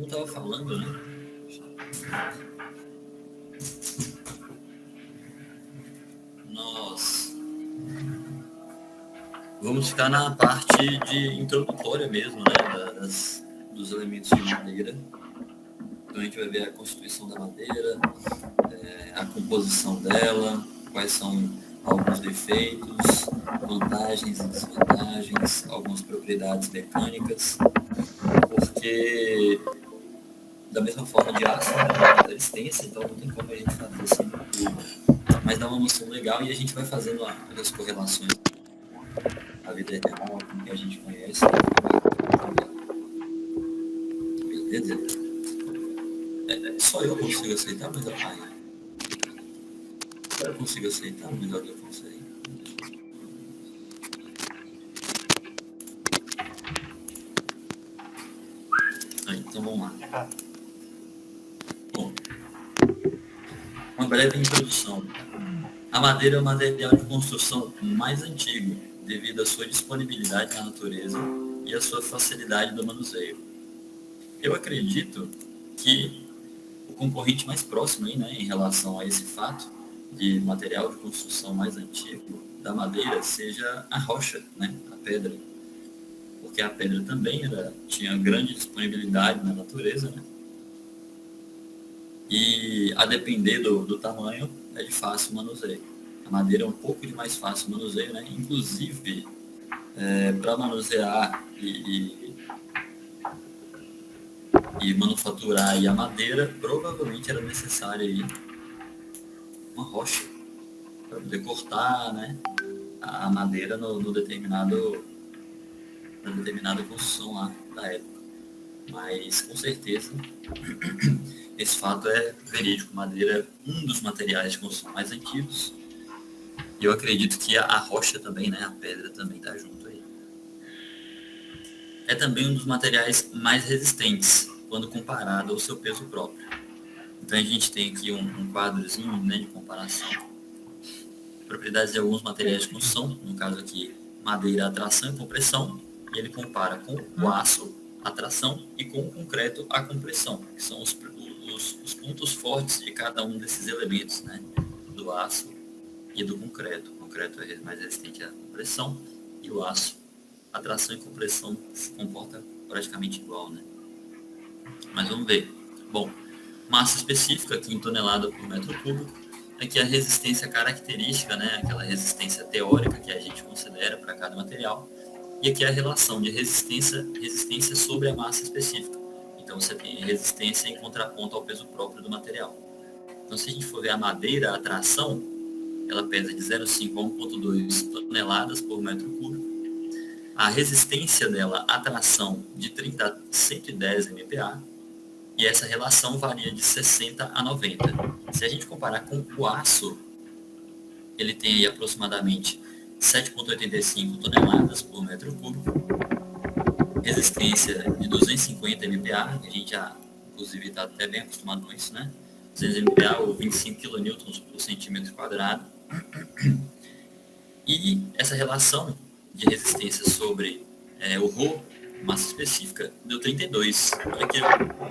como eu estava falando, né? Nós vamos ficar na parte de introdutória mesmo, né? Dos elementos de madeira. Então a gente vai ver a constituição da madeira, a composição dela, quais são alguns defeitos, vantagens e desvantagens, algumas propriedades mecânicas, porque da mesma forma de aço, né, é uma resistência, então não tem como a gente fazer assim tudo. Mas dá uma noção legal e a gente vai fazendo as correlações a vida real, com o que a gente conhece. Beleza? Só eu consigo aceitar, mas eu consigo aceitar, mas alguém consegue. Então vamos lá. Bom, uma breve introdução. A madeira é o material de construção mais antigo, devido à sua disponibilidade na natureza e à sua facilidade do manuseio. Eu acredito que o concorrente mais próximo aí, né, em relação a esse fato de material de construção mais antigo da madeira seja a rocha, né, a pedra. Porque a pedra também tinha grande disponibilidade na natureza, né? E a depender do tamanho, é de fácil manuseio. A madeira é um pouco de mais fácil manuseio, né? Inclusive, para manusear e manufaturar aí a madeira, provavelmente era necessário aí uma rocha para poder cortar, né, a madeira na determinada construção lá da época. Mas, com certeza, esse fato é verídico. Madeira é um dos materiais de construção mais antigos. E eu acredito que a rocha também, né, a pedra também está junto aí. É também um dos materiais mais resistentes, quando comparado ao seu peso próprio. Então a gente tem aqui um quadrozinho, né, de comparação. Propriedades de alguns materiais de construção, no caso aqui, madeira, atração e compressão, e ele compara com o aço, a tração, e com o concreto, a compressão, que são os pontos fortes de cada um desses elementos, né, do aço e do concreto. O concreto é mais resistente à compressão, e o aço, a tração e compressão se comporta praticamente igual, né? Mas vamos ver. Bom, massa específica aqui em tonelada por metro cúbico. Aqui a resistência característica, né, aquela resistência teórica que a gente considera para cada material. E aqui a relação de resistência sobre a massa específica. Então você tem resistência em contraponto ao peso próprio do material. Então se a gente for ver a madeira, a tração, ela pesa de 0,5 a 1,2 toneladas por metro cúbico. A resistência dela, a tração, de 30 a 110 MPa. E essa relação varia de 60 a 90. Se a gente comparar com o aço, ele tem aí aproximadamente 7,85 toneladas por metro cúbico, resistência de 250 MPa, a gente já, inclusive, está até bem acostumado com isso, né? 200 MPa ou 25 kN por centímetro quadrado. E essa relação de resistência sobre o Rho, massa específica, deu 32. Olha aqui,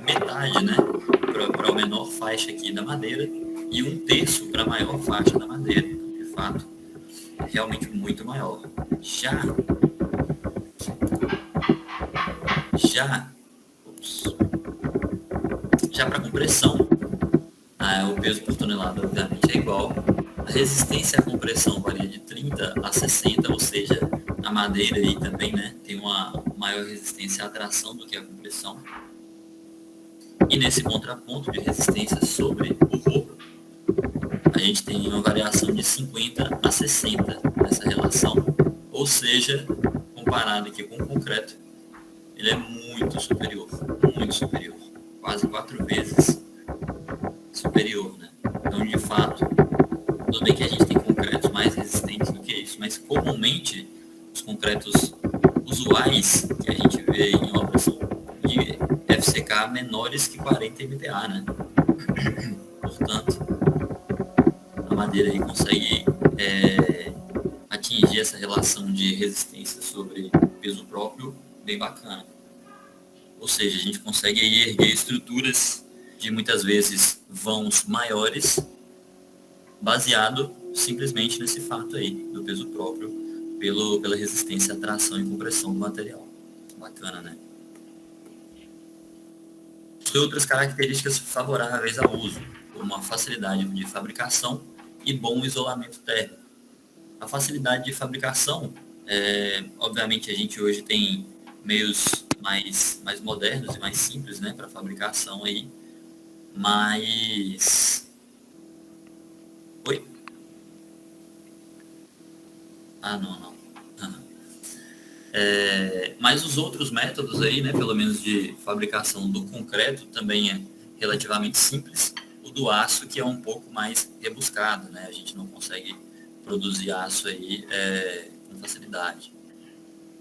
metade, né, para a menor faixa aqui da madeira e 1/3 para a maior faixa da madeira. De fato, é realmente muito maior. Já para compressão, o peso por tonelada obviamente é igual. A resistência à compressão varia de 30 a 60, ou seja, a madeira aí também, né, tem uma maior resistência à tração do que à compressão. E nesse contraponto de resistência sobre o Rho, a gente tem uma variação de 50 a 60 nessa relação, ou seja, comparado aqui com o concreto, ele é muito superior, quase 4 vezes superior, né? Então, de fato, tudo bem que a gente tem concretos mais resistentes do que isso, mas comumente os concretos usuais que a gente vê em obras são de FCK menores que 40 MPa, né? Portanto, a madeira aí consegue atingir essa relação de resistência sobre peso próprio bem bacana. Ou seja, a gente consegue aí erguer estruturas de muitas vezes vãos maiores, baseado simplesmente nesse fato aí, do peso próprio, pela resistência à tração e compressão do material. Bacana, né? Tem outras características favoráveis ao uso, como a facilidade de fabricação e bom isolamento térmico. A facilidade de fabricação, obviamente a gente hoje tem meios mais modernos e mais simples, né, para fabricação aí, mas... Oi? Ah, não. Mas os outros métodos aí, né, pelo menos de fabricação do concreto, também é relativamente simples. O do aço, que é um pouco mais rebuscado, né? A gente não consegue produzir aço aí com facilidade.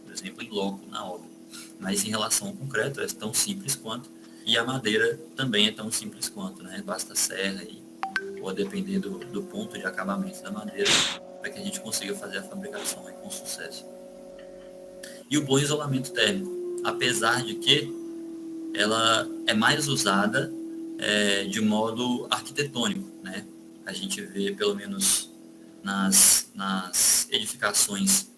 Por exemplo, em loco, na obra. Mas em relação ao concreto, é tão simples quanto. E a madeira também é tão simples quanto, né? Basta serra aí, ou a depender do ponto de acabamento da madeira, para que a gente consiga fazer a fabricação aí com sucesso. E o bom isolamento térmico, apesar de que ela é mais usada de modo arquitetônico, né? A gente vê, pelo menos nas edificações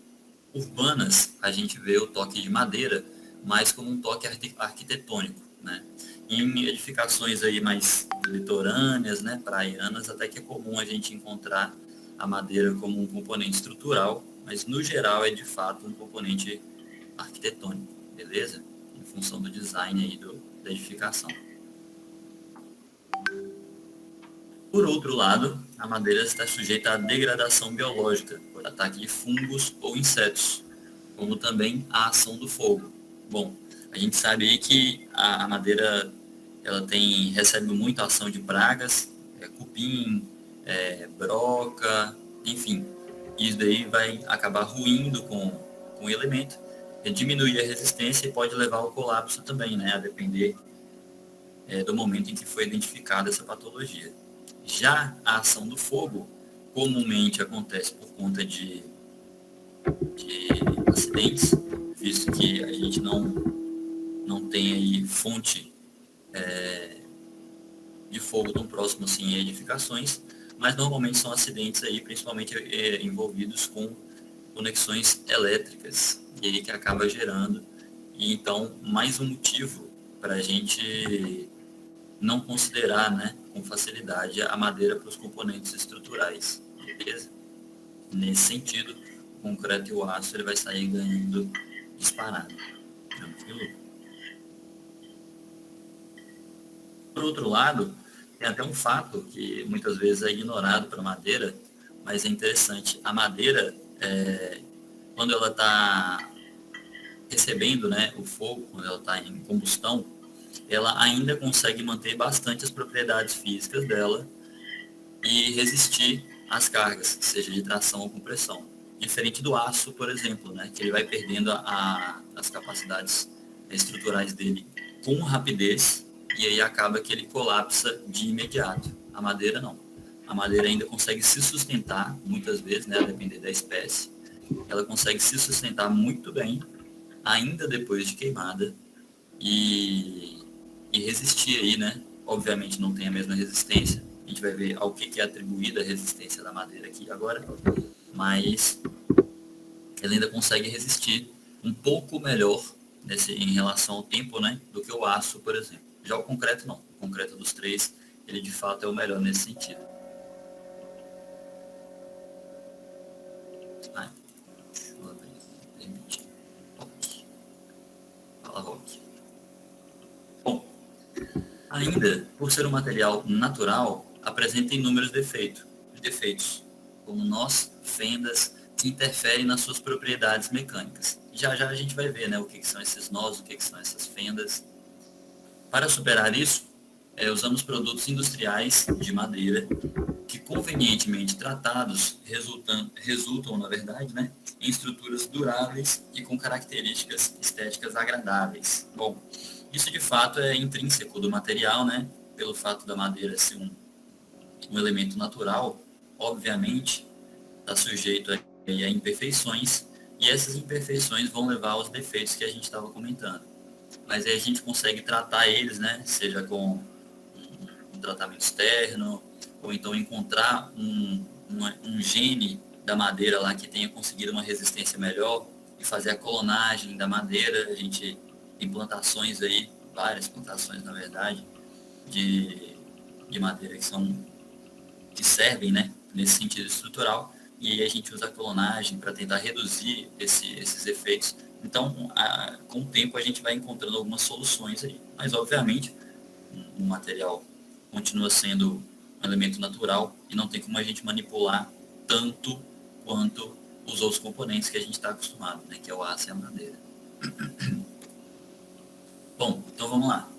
urbanas, a gente vê o toque de madeira mais como um toque arquitetônico, né? Em edificações aí mais litorâneas, né, praianas, até que é comum a gente encontrar a madeira como um componente estrutural, mas no geral é de fato um componente arquitetônico, beleza? Em função do design aí da edificação. Por outro lado, a madeira está sujeita à degradação biológica, por ataque de fungos ou insetos, como também a ação do fogo. Bom, a gente sabe aí que a madeira ela recebe muita ação de pragas, cupim, broca, enfim. Isso daí vai acabar ruindo com o elemento, diminuir a resistência e pode levar ao colapso também, né? A depender do momento em que foi identificada essa patologia. Já a ação do fogo comumente acontece por conta de acidentes, visto que a gente não tem aí fonte de fogo tão próximo assim em edificações, mas normalmente são acidentes aí, principalmente envolvidos com conexões elétricas, e aí que acaba gerando. E então, mais um motivo para a gente não considerar, né, com facilidade a madeira para os componentes estruturais, beleza? Nesse sentido, o concreto e o aço ele vai sair ganhando disparado, tranquilo? Por outro lado, tem até um fato que muitas vezes é ignorado para a madeira, mas é interessante. A madeira, quando ela está recebendo, né, o fogo, quando ela está em combustão, ela ainda consegue manter bastante as propriedades físicas dela e resistir às cargas, seja de tração ou compressão. Diferente do aço, por exemplo, né, que ele vai perdendo as capacidades estruturais dele com rapidez e aí acaba que ele colapsa de imediato. A madeira não. A madeira ainda consegue se sustentar, muitas vezes, né, a depender da espécie, ela consegue se sustentar muito bem, ainda depois de queimada, e resistir aí, né? Obviamente não tem a mesma resistência, a gente vai ver ao que é atribuída a resistência da madeira aqui agora, mas ela ainda consegue resistir um pouco melhor em relação ao tempo, né, do que o aço, por exemplo. Já o concreto não. O concreto dos três, ele de fato é o melhor nesse sentido. Deixa eu abrir. Permite. Fala, Rock. Bom, ainda, por ser um material natural, apresenta inúmeros defeitos, como nós, fendas, que interferem nas suas propriedades mecânicas. Já a gente vai ver, né, o que são esses nós, o que são essas fendas. Para superar isso, usamos produtos industriais de madeira que, convenientemente tratados, resultam, na verdade, né, em estruturas duráveis e com características estéticas agradáveis. Bom, isso de fato é intrínseco do material, né, pelo fato da madeira ser um elemento natural, obviamente, está sujeito a imperfeições, e essas imperfeições vão levar aos defeitos que a gente estava comentando. mas aí a gente consegue tratar eles, né? Seja com um tratamento externo, ou então encontrar um gene da madeira lá que tenha conseguido uma resistência melhor e fazer a clonagem da madeira. A gente tem plantações aí, várias plantações na verdade, de madeira que servem, né, nesse sentido estrutural, e aí a gente usa a clonagem para tentar reduzir esses efeitos. Então, com o tempo a gente vai encontrando algumas soluções aí, mas obviamente o material continua sendo um elemento natural e não tem como a gente manipular tanto quanto os outros componentes que a gente está acostumado, né, que é o aço e a madeira. Bom, então vamos lá.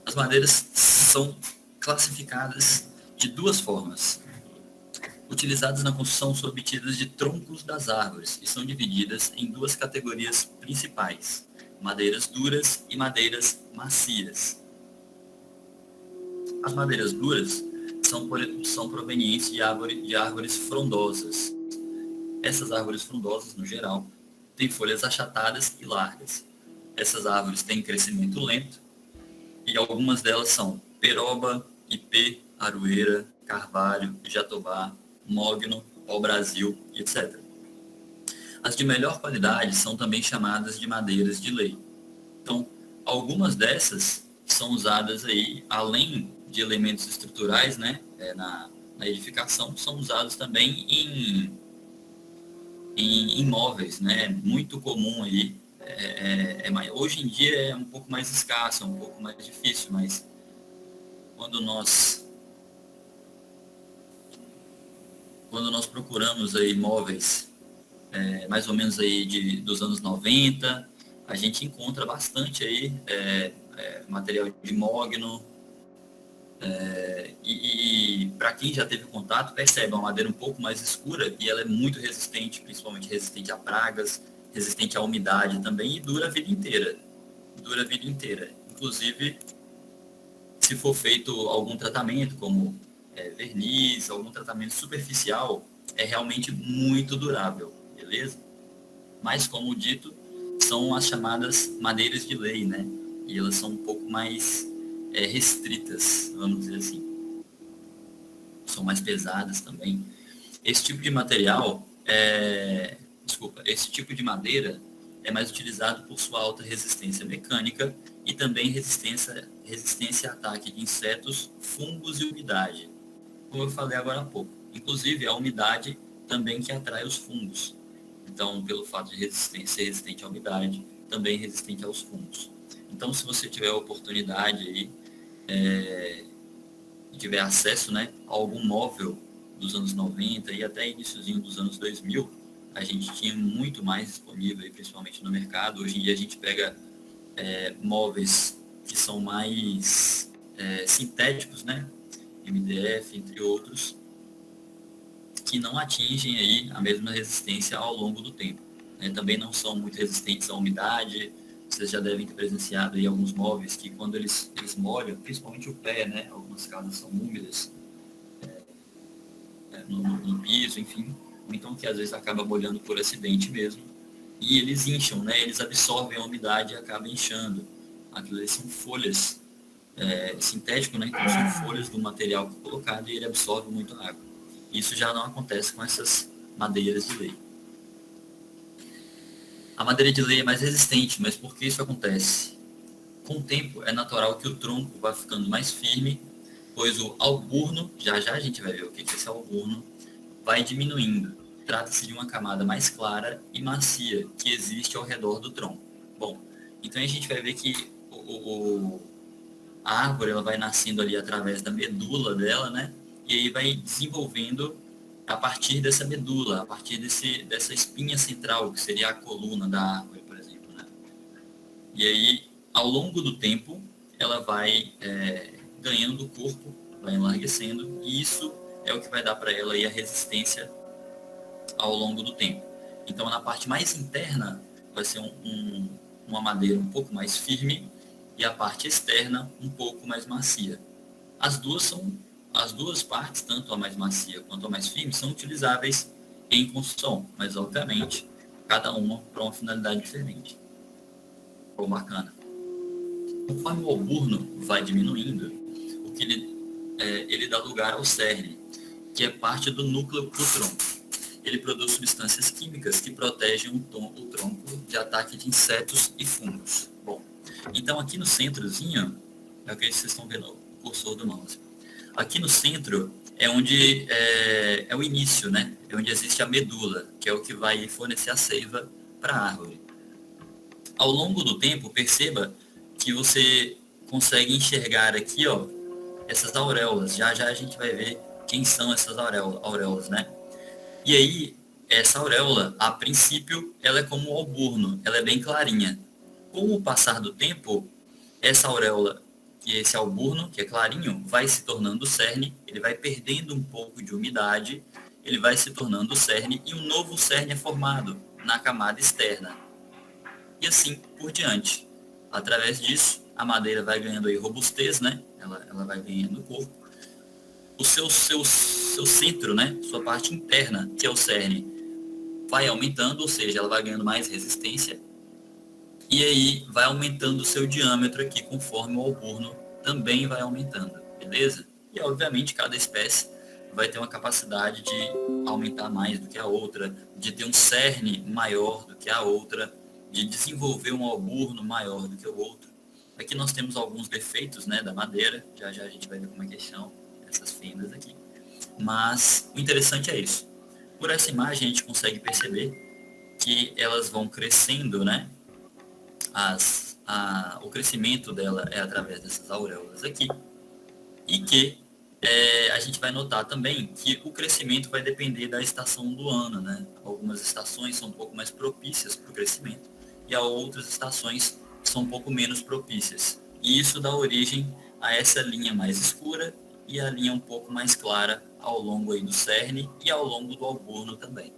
As madeiras são classificadas de duas formas. Utilizadas na construção são obtidas de troncos das árvores e são divididas em duas categorias principais: madeiras duras e madeiras macias. As madeiras duras são provenientes de árvores frondosas. Essas árvores frondosas, no geral, têm folhas achatadas e largas. Essas árvores têm crescimento lento e algumas delas são peroba, ipê, aroeira, carvalho, jatobá, mogno, pau-brasil, etc. As de melhor qualidade são também chamadas de madeiras de lei. Então, algumas dessas são usadas aí, além de elementos estruturais, né, na edificação, são usados também em móveis, né, muito comum aí. Hoje em dia é um pouco mais escasso, é um pouco mais difícil, mas quando nós procuramos aí móveis mais ou menos aí dos anos 90, a gente encontra bastante aí material de mogno, e para quem já teve contato, percebe uma madeira um pouco mais escura e ela é muito resistente, principalmente resistente a pragas, resistente à umidade também, e dura a vida inteira. Dura a vida inteira. Inclusive, se for feito algum tratamento, como verniz, algum tratamento superficial, é realmente muito durável, beleza? Mas, como dito, são as chamadas madeiras de lei, né? E elas são um pouco mais restritas, vamos dizer assim. São mais pesadas também. Esse tipo de material, esse tipo de madeira é mais utilizado por sua alta resistência mecânica e também resistência a ataque de insetos, fungos e umidade. Como eu falei agora há pouco. Inclusive, a umidade também que atrai os fungos. Então, pelo fato de ser resistente à umidade, também resistente aos fungos. Então, se você tiver a oportunidade aí, tiver acesso, né, a algum móvel dos anos 90 e até iniciozinho dos anos 2000, a gente tinha muito mais disponível, aí, principalmente no mercado. Hoje em dia a gente pega móveis que são mais sintéticos, né, MDF, entre outros, que não atingem aí a mesma resistência ao longo do tempo. Também não são muito resistentes à umidade. Vocês já devem ter presenciado aí alguns móveis que quando eles molham, principalmente o pé, né? Algumas casas são úmidas no piso, enfim. Ou então que às vezes acaba molhando por acidente mesmo. E eles incham, né? Eles absorvem a umidade e acabam inchando. Aquilo ali são folhas sintéticas, né? Então são folhas do material que é colocado e ele absorve muito água. Isso já não acontece com essas madeiras de lei. A madeira de lei é mais resistente, mas por que isso acontece? Com o tempo, é natural que o tronco vá ficando mais firme, pois o alburno, já a gente vai ver o que é esse alburno, vai diminuindo. Trata-se de uma camada mais clara e macia que existe ao redor do tronco. Bom, então a gente vai ver que a árvore ela vai nascendo ali através da medula dela, né? E aí vai desenvolvendo a partir dessa medula, a partir dessa espinha central, que seria a coluna da árvore, por exemplo, né? E aí, ao longo do tempo, ela vai ganhando corpo, vai enlarguecendo, e isso é o que vai dar para ela aí a resistência ao longo do tempo. Então, na parte mais interna, vai ser uma madeira um pouco mais firme, e a parte externa um pouco mais macia. As duas partes, tanto a mais macia quanto a mais firme, são utilizáveis em construção, mas obviamente cada uma para uma finalidade diferente. Bom, bacana. Conforme o alburno vai diminuindo, o que ele dá lugar ao cerne, que é parte do núcleo do tronco. Ele produz substâncias químicas que protegem o tronco de ataque de insetos e fungos. Bom, então aqui no centrozinho, é o que vocês estão vendo, o cursor do mouse. Aqui no centro é onde é o início, né? É onde existe a medula, que é o que vai fornecer a seiva para a árvore. Ao longo do tempo, perceba que você consegue enxergar aqui, ó, essas auréolas. Já já a gente vai ver quem são essas auréolas, né? E aí, essa auréola, a princípio, ela é como um alburno, ela é bem clarinha. Com o passar do tempo, essa auréola, que esse alburno, que é clarinho, vai se tornando cerne, ele vai perdendo um pouco de umidade, ele vai se tornando cerne e um novo cerne é formado na camada externa. E assim por diante. Através disso, a madeira vai ganhando aí robustez, né? Ela vai ganhando corpo. O seu centro, né? Sua parte interna, que é o cerne, vai aumentando, ou seja, ela vai ganhando mais resistência. E aí vai aumentando o seu diâmetro aqui, conforme o alburno também vai aumentando, beleza? E obviamente cada espécie vai ter uma capacidade de aumentar mais do que a outra, de ter um cerne maior do que a outra, de desenvolver um alburno maior do que o outro. Aqui nós temos alguns defeitos, né, da madeira, já já a gente vai ver como é que são essas fendas aqui. Mas o interessante é isso. Por essa imagem a gente consegue perceber que elas vão crescendo, né? O crescimento dela é através dessas auréolas aqui. E que a gente vai notar também que o crescimento vai depender da estação do ano, né? Algumas estações são um pouco mais propícias para o crescimento e há outras estações que são um pouco menos propícias. E isso dá origem a essa linha mais escura e a linha um pouco mais clara ao longo aí do cerne e ao longo do alburno também.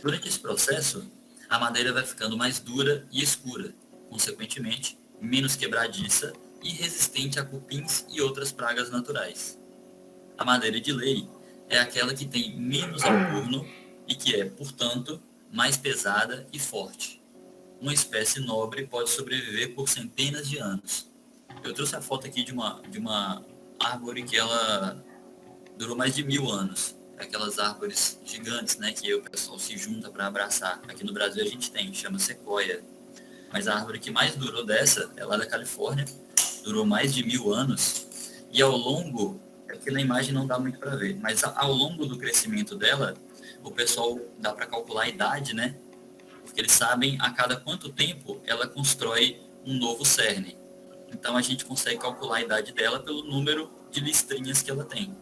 Durante esse processo, a madeira vai ficando mais dura e escura, consequentemente, menos quebradiça e resistente a cupins e outras pragas naturais. A madeira de lei é aquela que tem menos alburno e que é, portanto, mais pesada e forte. Uma espécie nobre pode sobreviver por centenas de anos. Eu trouxe a foto aqui de uma árvore que ela durou mais de 1000 anos. Aquelas árvores gigantes, né, que o pessoal se junta para abraçar. Aqui no Brasil a gente tem, chama sequoia. Mas a árvore que mais durou dessa é lá da Califórnia, durou mais de 1000 anos. E ao longo, aqui na imagem não dá muito para ver, mas ao longo do crescimento dela, o pessoal dá para calcular a idade, né? Porque eles sabem a cada quanto tempo ela constrói um novo cerne. Então a gente consegue calcular a idade dela pelo número de listrinhas que ela tem.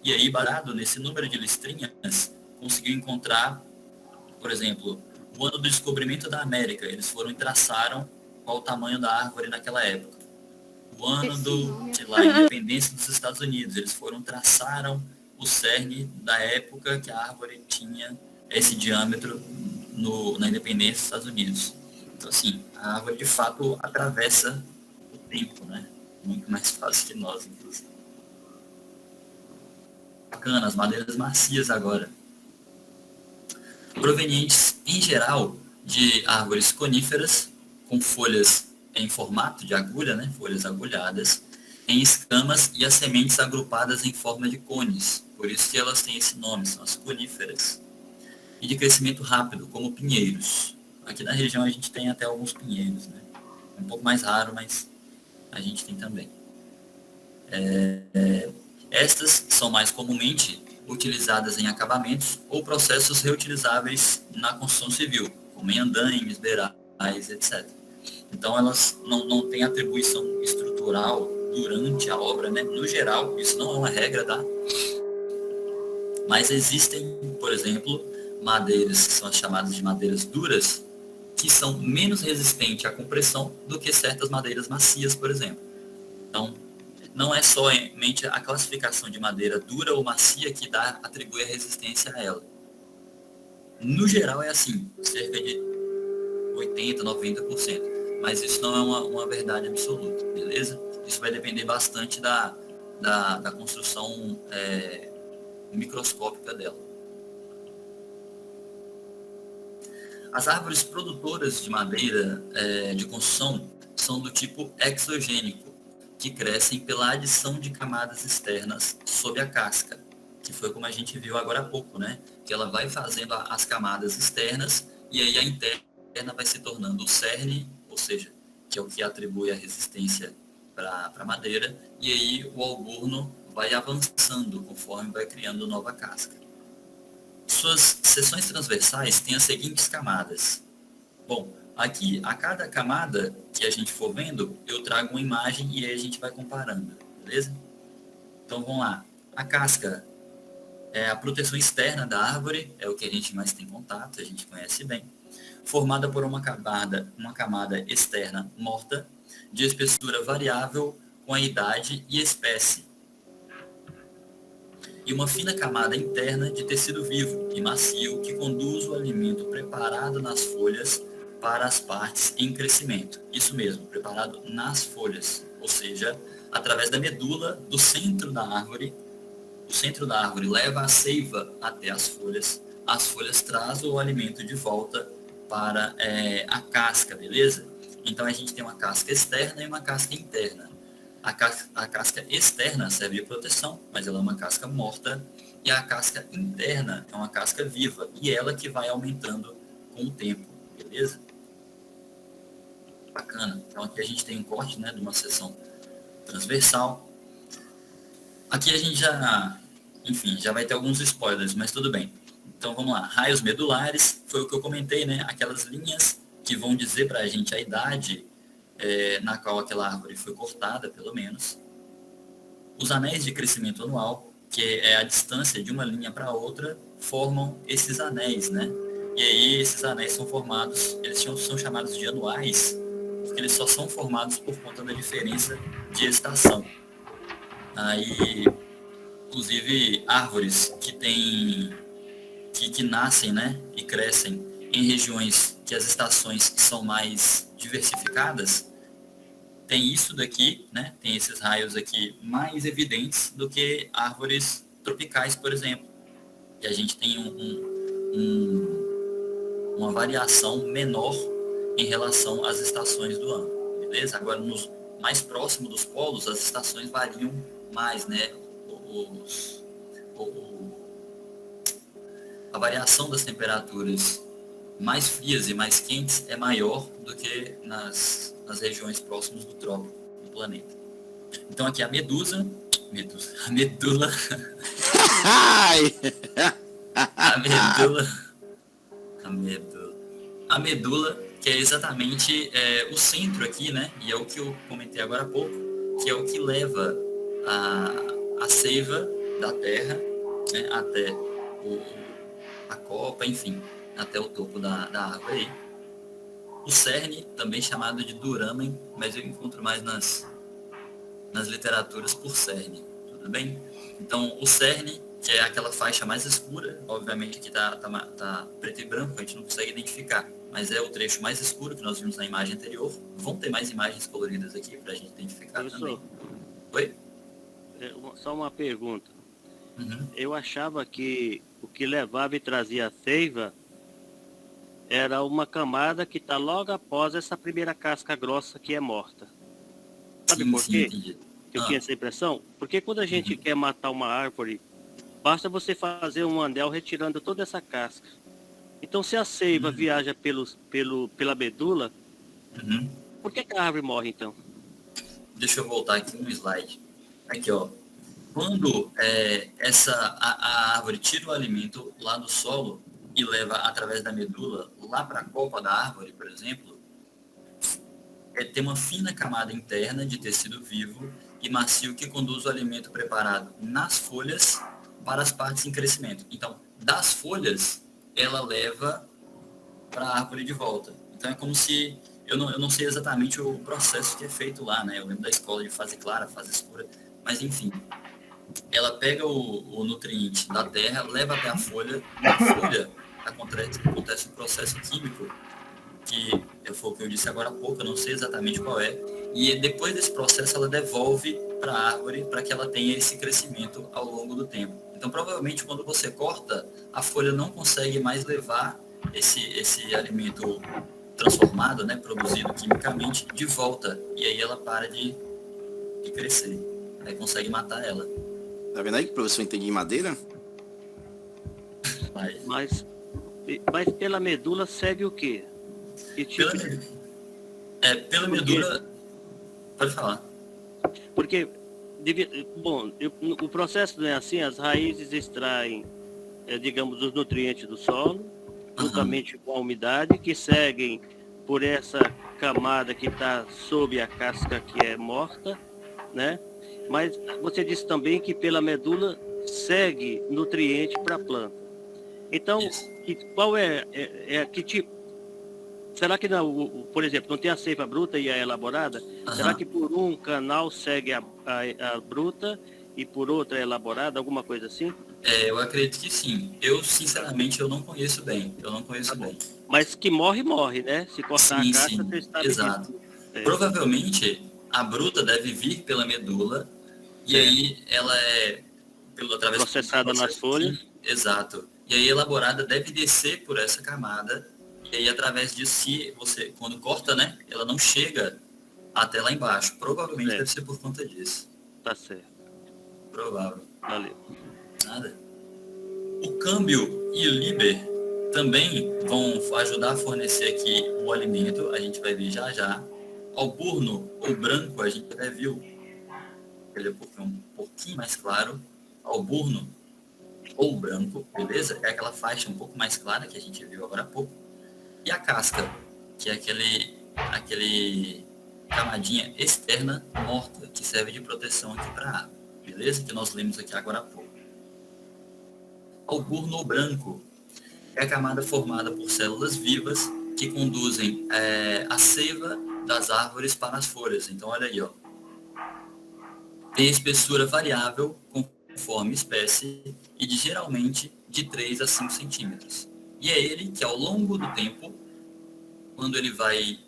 E aí, Barado, nesse número de listrinhas, conseguiu encontrar, por exemplo, o ano do descobrimento da América. Eles foram e traçaram qual o tamanho da árvore naquela época. O ano da independência dos Estados Unidos. Eles foram traçaram o cerne da época que a árvore tinha esse diâmetro na independência dos Estados Unidos. Então, assim, a árvore, de fato, atravessa o tempo, né? Muito mais fácil que nós, inclusive. Bacana, as madeiras macias agora. Provenientes, em geral, de árvores coníferas, com folhas em formato de agulha, né? Folhas agulhadas, em escamas e as sementes agrupadas em forma de cones. Por isso que elas têm esse nome, são as coníferas. E de crescimento rápido, como pinheiros. Aqui na região a gente tem até alguns pinheiros, né? Um pouco mais raro, mas a gente tem também. Estas são mais comumente utilizadas em acabamentos ou processos reutilizáveis na construção civil, como em andaimes, beirais, etc. Então, elas não têm atribuição estrutural durante a obra, né? No geral, isso não é uma regra, tá? Mas existem, por exemplo, madeiras que são as chamadas de madeiras duras, que são menos resistentes à compressão do que certas madeiras macias, por exemplo. Então, não é somente a classificação de madeira dura ou macia que atribui a resistência a ela. No geral é assim, cerca de 80%, 90%. Mas isso não é uma verdade absoluta, beleza? Isso vai depender bastante da construção microscópica dela. As árvores produtoras de madeira de construção são do tipo exogênico, que crescem pela adição de camadas externas sob a casca, que foi como a gente viu agora há pouco, né? Que ela vai fazendo as camadas externas e aí a interna vai se tornando o cerne, ou seja, que é o que atribui a resistência para a madeira, e aí o alburno vai avançando conforme vai criando nova casca. Suas seções transversais têm as seguintes camadas. Bom, aqui, a cada camada que a gente for vendo, eu trago uma imagem e aí a gente vai comparando, beleza? Então, vamos lá. A casca é a proteção externa da árvore, é o que a gente mais tem contato, a gente conhece bem. Formada por uma camada externa morta, de espessura variável com a idade e espécie. E uma fina camada interna de tecido vivo e macio que conduz o alimento preparado nas folhas para as partes em crescimento. Isso mesmo, preparado nas folhas, ou seja, através da medula do centro da árvore. O centro da árvore leva a seiva até as folhas trazem o alimento de volta para a casca, beleza? Então a gente tem uma casca externa e uma casca interna. A casca externa serve de proteção, mas ela é uma casca morta, e a casca interna é uma casca viva, e ela que vai aumentando com o tempo, beleza? Bacana. Então aqui a gente tem um corte, né, de uma seção transversal. Aqui a gente já vai ter alguns spoilers, mas tudo bem. Então vamos lá. Raios medulares, foi o que eu comentei, né? Aquelas linhas que vão dizer para a gente a idade na qual aquela árvore foi cortada, pelo menos. Os anéis de crescimento anual, que é a distância de uma linha para outra, formam esses anéis, né? E aí esses anéis são formados, eles são chamados de anuais, porque eles só são formados por conta da diferença de estação. Aí, inclusive, árvores que nascem, né, e crescem em regiões que as estações são mais diversificadas, tem isso daqui, né, tem esses raios aqui mais evidentes do que árvores tropicais, por exemplo. E a gente tem uma variação menor em relação às estações do ano, beleza? Agora, nos mais próximos dos polos, as estações variam mais, né? A variação das temperaturas mais frias e mais quentes é maior do que nas regiões próximas do trópico do planeta. Então aqui a medula, a medula, que é exatamente o centro aqui, né? E é o que eu comentei agora há pouco, que é o que leva a seiva da terra, né, até a copa, enfim, até o topo da árvore aí. O cerne, também chamado de duramen, mas eu encontro mais nas literaturas por cerne, tudo bem? Então, o cerne, que é aquela faixa mais escura, obviamente aqui tá preto e branco, a gente não consegue identificar, mas é o trecho mais escuro que nós vimos na imagem anterior. Vão ter mais imagens coloridas aqui para a gente identificar. Professor, também. Oi? Só uma pergunta. Uhum. Eu achava que o que levava e trazia a seiva era uma camada que está logo após essa primeira casca grossa que é morta. Sabe por quê? Entendi. Eu tinha essa impressão? Porque quando a gente quer matar uma árvore, basta você fazer um anel retirando toda essa casca. Então, se a seiva viaja pela medula, por que a árvore morre, então? Deixa eu voltar aqui um slide. Aqui, ó. Quando a árvore tira o alimento lá do solo e leva através da medula lá para a copa da árvore, por exemplo, tem uma fina camada interna de tecido vivo e macio que conduz o alimento preparado nas folhas para as partes em crescimento. Então, das folhas, ela leva para a árvore de volta. Então, é como se... Eu não sei exatamente o processo que é feito lá, né? Eu lembro da escola de fase clara, fase escura, mas enfim... Ela pega o nutriente da terra, leva até a folha, na folha acontece um processo químico, que foi o que eu disse agora há pouco, eu não sei exatamente qual é, e depois desse processo ela devolve para a árvore para que ela tenha esse crescimento ao longo do tempo. Então, provavelmente, quando você corta, a folha não consegue mais levar esse alimento transformado, né, produzido quimicamente, de volta. E aí ela para de crescer. Aí consegue matar ela. Tá vendo aí que o professor entende em madeira? Mas pela medula segue o quê? Que tipo Pela medula... Pode falar. Porque, o processo não é assim, as raízes extraem, digamos, os nutrientes do solo, juntamente com a umidade, que seguem por essa camada que está sob a casca que é morta, né? Mas você disse também que pela medula segue nutriente para a planta. Então, qual que tipo? Será que, por exemplo, não tem a seiva bruta e a elaborada? Será que por um canal segue a bruta e por outra a elaborada, alguma coisa assim? Eu acredito que sim. Eu, sinceramente, eu não conheço bem. Mas que morre, né? Se cortar a casca, você está exato. Provavelmente, a bruta deve vir pela medula e aí ela é através processada nas folhas. Exato. E aí elaborada deve descer por essa camada. E aí, através disso, se você, quando corta, né, ela não chega até lá embaixo. Provavelmente deve ser por conta disso. Tá certo. Provável. Valeu. Nada. O câmbio e o liber também vão ajudar a fornecer aqui o alimento. A gente vai ver já já. Alburno ou branco, a gente até viu. Ele é um pouquinho mais claro. Alburno ou branco, beleza? É aquela faixa um pouco mais clara que a gente viu agora há pouco. E a casca, que é aquele camadinha externa morta, que serve de proteção aqui para a água, beleza? Que nós lemos aqui agora há pouco. Alburno branco é a camada formada por células vivas que conduzem a seiva das árvores para as folhas. Então, olha aí, ó. Tem espessura variável conforme espécie e geralmente de 3 a 5 centímetros. E é ele que, ao longo do tempo, quando ele vai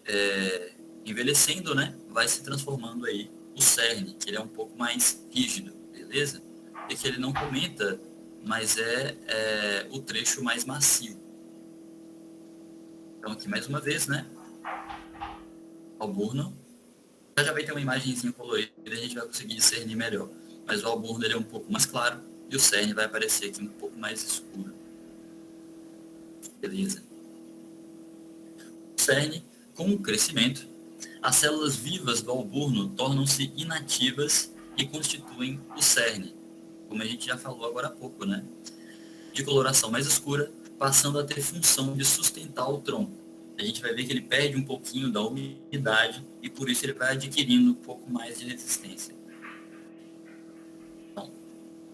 envelhecendo, né, vai se transformando aí o cerne, que ele é um pouco mais rígido, beleza? E que ele não comenta, mas é o trecho mais macio. Então, aqui mais uma vez, né? Alburno. Já vai ter uma imagenzinha colorida e a gente vai conseguir discernir melhor. Mas o alburno ele é um pouco mais claro e o cerne vai aparecer aqui um pouco mais escuro. Beleza. O cerne, com o crescimento, as células vivas do alburno tornam-se inativas e constituem o cerne, como a gente já falou agora há pouco, né? De coloração mais escura, passando a ter função de sustentar o tronco. A gente vai ver que ele perde um pouquinho da umidade e por isso ele vai adquirindo um pouco mais de resistência. Então,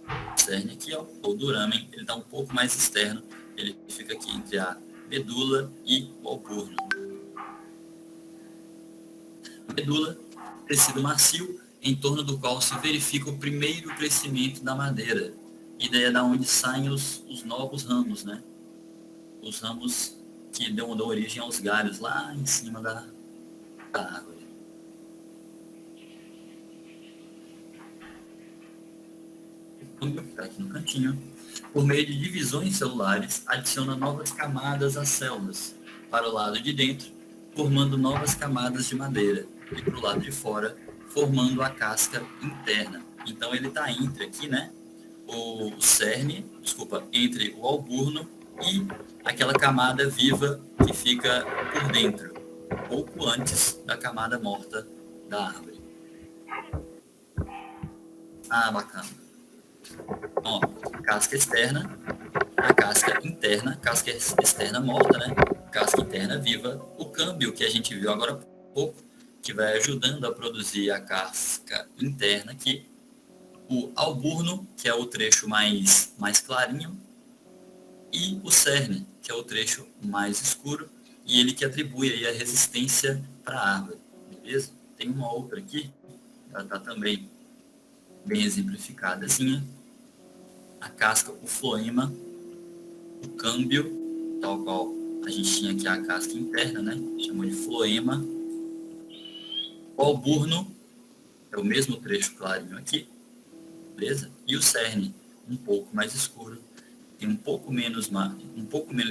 o cerne aqui, ó, o duramen, ele está um pouco mais externo, ele fica aqui entre a medula e o alburno. A medula, tecido macio, em torno do qual se verifica o primeiro crescimento da madeira. E daí é da onde saem os novos ramos, né? Os ramos que dão origem aos galhos lá em cima da árvore. Está aqui no cantinho. Por meio de divisões celulares, adiciona novas camadas às células para o lado de dentro, formando novas camadas de madeira, e para o lado de fora, formando a casca interna. Então ele está entre aqui, né? O cerne, entre o alburno e aquela camada viva que fica por dentro, pouco antes da camada morta da árvore. Ah, bacana. Ó, casca externa, a casca interna, casca externa morta, né? Casca interna viva, o câmbio que a gente viu agora há pouco, que vai ajudando a produzir a casca interna aqui, o alburno, que é o trecho mais clarinho, e o cerne, que é o trecho mais escuro, e ele que atribui aí a resistência para a árvore, beleza? Tem uma outra aqui, ela está também bem exemplificada, assim, a casca, o floema, o câmbio, tal qual a gente tinha aqui a casca interna, né? Chamou de floema. O alburno é o mesmo trecho clarinho aqui, beleza? E o cerne, um pouco mais escuro, tem um pouco menos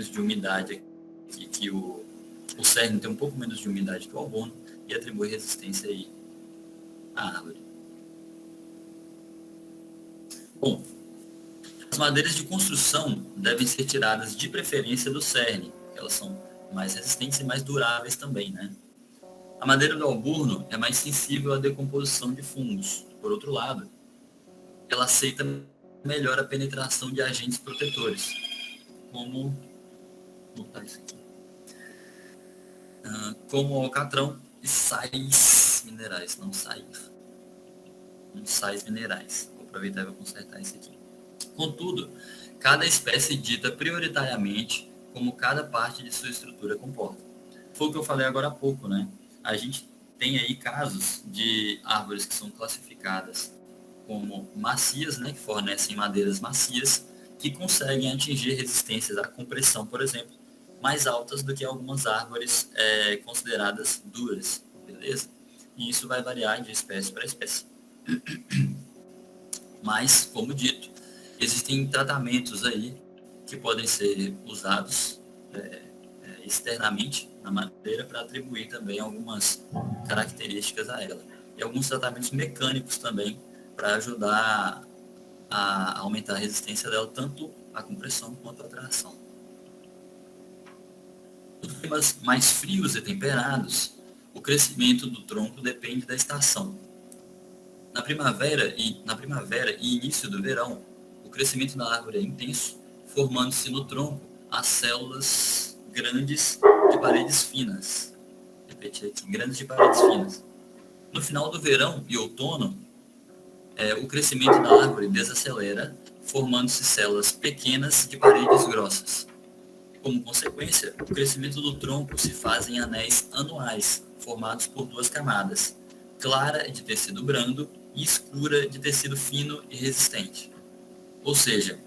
de umidade que o cerne tem um pouco menos de umidade que o alborno e atribui resistência aí à árvore. Bom, as madeiras de construção devem ser tiradas de preferência do cerne, porque elas são mais resistentes e mais duráveis também, né? A madeira do alborno é mais sensível à decomposição de fungos. Por outro lado, ela aceita melhor a penetração de agentes protetores, como como o alcatrão e sais minerais, não sais minerais. Vou aproveitar e vou consertar isso aqui. Contudo, cada espécie dita prioritariamente como cada parte de sua estrutura comporta. Foi o que eu falei agora há pouco, né? A gente tem aí casos de árvores que são classificadas como macias, né, que fornecem madeiras macias, que conseguem atingir resistências à compressão, por exemplo, mais altas do que algumas árvores consideradas duras, beleza? E isso vai variar de espécie para espécie. Mas, como dito, existem tratamentos aí que podem ser usados externamente na madeira para atribuir também algumas características a ela. E alguns tratamentos mecânicos também para ajudar a aumentar a resistência dela, tanto à compressão quanto à tração. Nos climas mais frios e temperados, o crescimento do tronco depende da estação. Na primavera e início do verão, o crescimento da árvore é intenso, formando-se no tronco as células grandes de paredes finas. Repetir aqui, grandes de paredes finas. No final do verão e outono, o crescimento da árvore desacelera, formando-se células pequenas de paredes grossas. Como consequência, o crescimento do tronco se faz em anéis anuais, formados por duas camadas, clara de tecido brando e escura de tecido fino e resistente. Ou seja,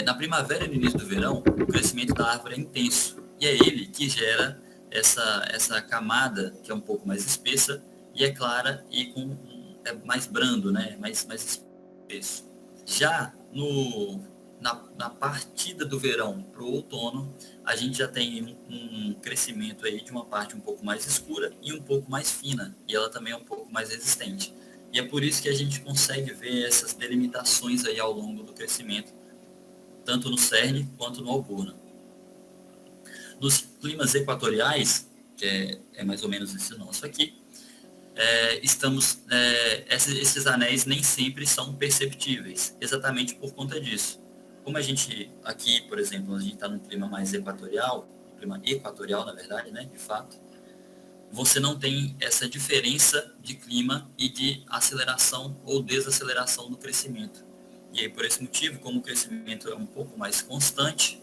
na primavera e no início do verão, o crescimento da árvore é intenso, e é ele que gera essa camada que é um pouco mais espessa e é clara e é mais brando, né? mais espesso. Já na partida do verão para o outono, a gente já tem um crescimento aí de uma parte um pouco mais escura e um pouco mais fina, e ela também é um pouco mais resistente. E é por isso que a gente consegue ver essas delimitações aí ao longo do crescimento, tanto no cerne quanto no alborno. Nos climas equatoriais, que é mais ou menos esse nosso aqui, esses anéis nem sempre são perceptíveis, exatamente por conta disso. Como a gente, aqui, por exemplo, a gente está num clima mais equatorial, na verdade, né, de fato, você não tem essa diferença de clima e de aceleração ou desaceleração do crescimento. E aí, por esse motivo, como o crescimento é um pouco mais constante,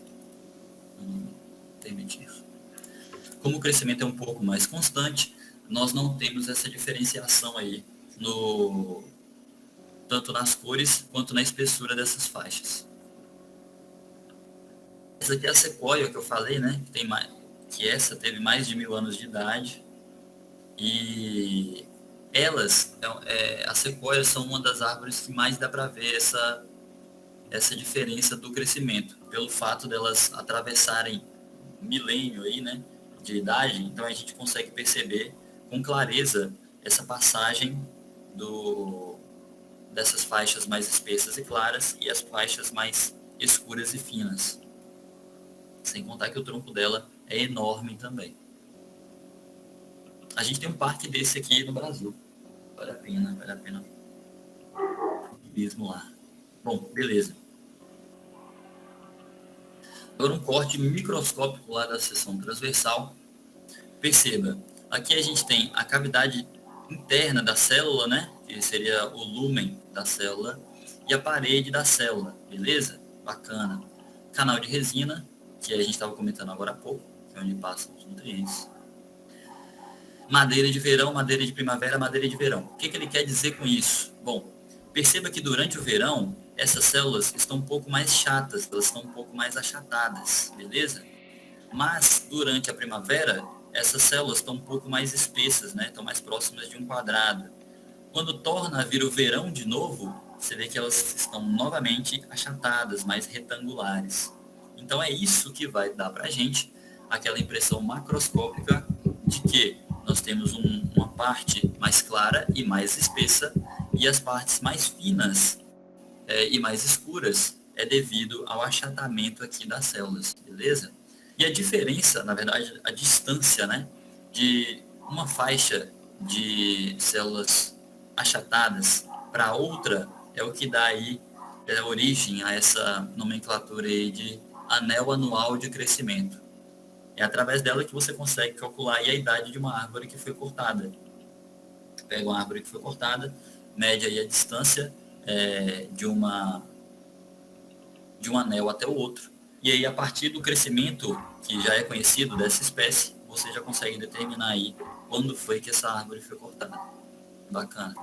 como o crescimento é um pouco mais constante, nós não temos essa diferenciação aí, tanto nas cores quanto na espessura dessas faixas. Essa aqui é a sequoia que eu falei, né? Que essa teve mais de 1000 anos de idade. E as sequoias são uma das árvores que mais dá para ver essa diferença do crescimento, pelo fato delas atravessarem milênio aí, né, de idade. Então a gente consegue perceber com clareza essa passagem dessas faixas mais espessas e claras e as faixas mais escuras e finas. Sem contar que o tronco dela é enorme também. A gente tem um parque desse aqui no Brasil. Vale a pena mesmo lá. Bom, beleza. Agora um corte microscópico lá da seção transversal. Perceba, aqui a gente tem a cavidade interna da célula, né? Que seria o lúmen da célula, e a parede da célula, beleza? Bacana. Canal de resina, que a gente estava comentando agora há pouco, que é onde passam os nutrientes. Madeira de verão, madeira de primavera, madeira de verão. O que ele quer dizer com isso? Bom, perceba que durante o verão, essas células estão um pouco mais chatas, elas estão um pouco mais achatadas, beleza? Mas, durante a primavera, essas células estão um pouco mais espessas, né? Estão mais próximas de um quadrado. Quando torna a vir o verão de novo, você vê que elas estão novamente achatadas, mais retangulares. Então é isso que vai dar para a gente aquela impressão macroscópica de que nós temos uma parte mais clara e mais espessa, e as partes mais finas e mais escuras é devido ao achatamento aqui das células, beleza? E a diferença, na verdade, a distância, né, de uma faixa de células achatadas para outra é o que dá aí origem a essa nomenclatura aí de anel anual de crescimento. É através dela que você consegue calcular aí a idade de uma árvore que foi cortada. Pega uma árvore que foi cortada, mede aí a distância de um anel até o outro. E aí, a partir do crescimento que já é conhecido dessa espécie, você já consegue determinar aí quando foi que essa árvore foi cortada. Bacana.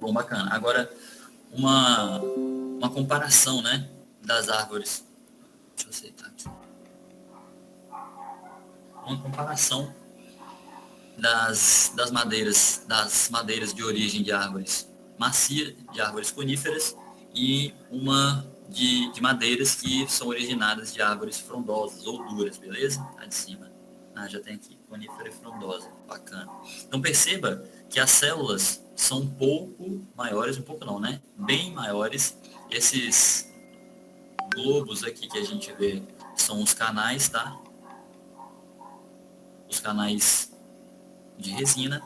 Bom, bacana. Agora, uma comparação, né, das árvores. Deixa eu aceitar aqui. Uma comparação das madeiras de origem de árvores macias, de árvores coníferas, e uma de madeiras que são originadas de árvores frondosas ou duras, beleza? Tá de cima. Já tem aqui, conífera e frondosa, bacana. Então perceba que as células são um pouco maiores, um pouco não, né? Bem maiores. Esses globos aqui que a gente vê são os canais, tá? Os canais de resina.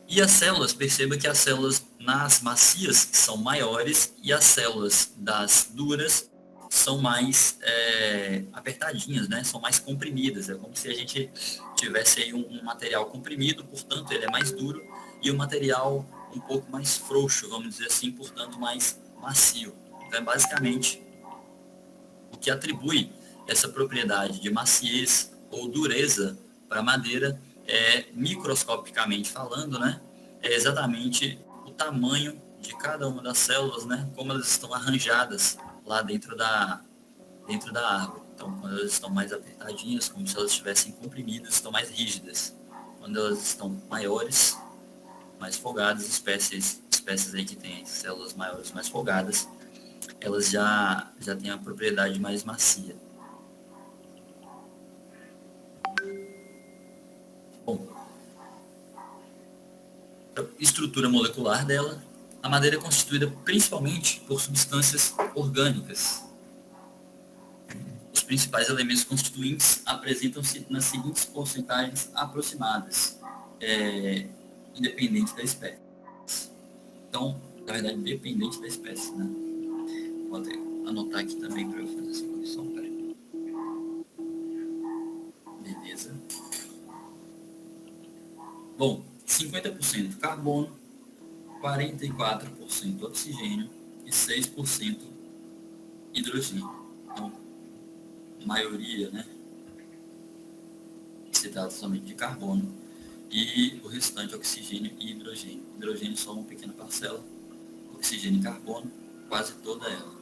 E as células, perceba que as células nas macias são maiores e as células das duras são mais apertadinhas, né? São mais comprimidas. É como se a gente tivesse aí um material comprimido, portanto ele é mais duro, e um material um pouco mais frouxo, vamos dizer assim, portanto mais macio. Então é basicamente o que atribui essa propriedade de maciez ou dureza para a madeira, microscopicamente falando, né? É exatamente o tamanho de cada uma das células, né? Como elas estão arranjadas lá dentro da árvore. Então, quando elas estão mais apertadinhas, como se elas estivessem comprimidas, estão mais rígidas. Quando elas estão maiores, mais folgadas, espécies aí que têm células maiores, mais folgadas, elas já têm a propriedade mais macia. Bom, a estrutura molecular dela, a madeira é constituída principalmente por substâncias orgânicas. Os principais elementos constituintes apresentam-se nas seguintes porcentagens aproximadas, independente da espécie. Então, na verdade, dependente da espécie, né? Vou até anotar aqui também para eu fazer essa correção. Beleza. Bom, 50% carbono, 44% oxigênio e 6% hidrogênio. Então, a maioria, né, se trata somente de carbono, e o restante oxigênio e hidrogênio. Hidrogênio só uma pequena parcela, oxigênio e carbono, quase toda ela.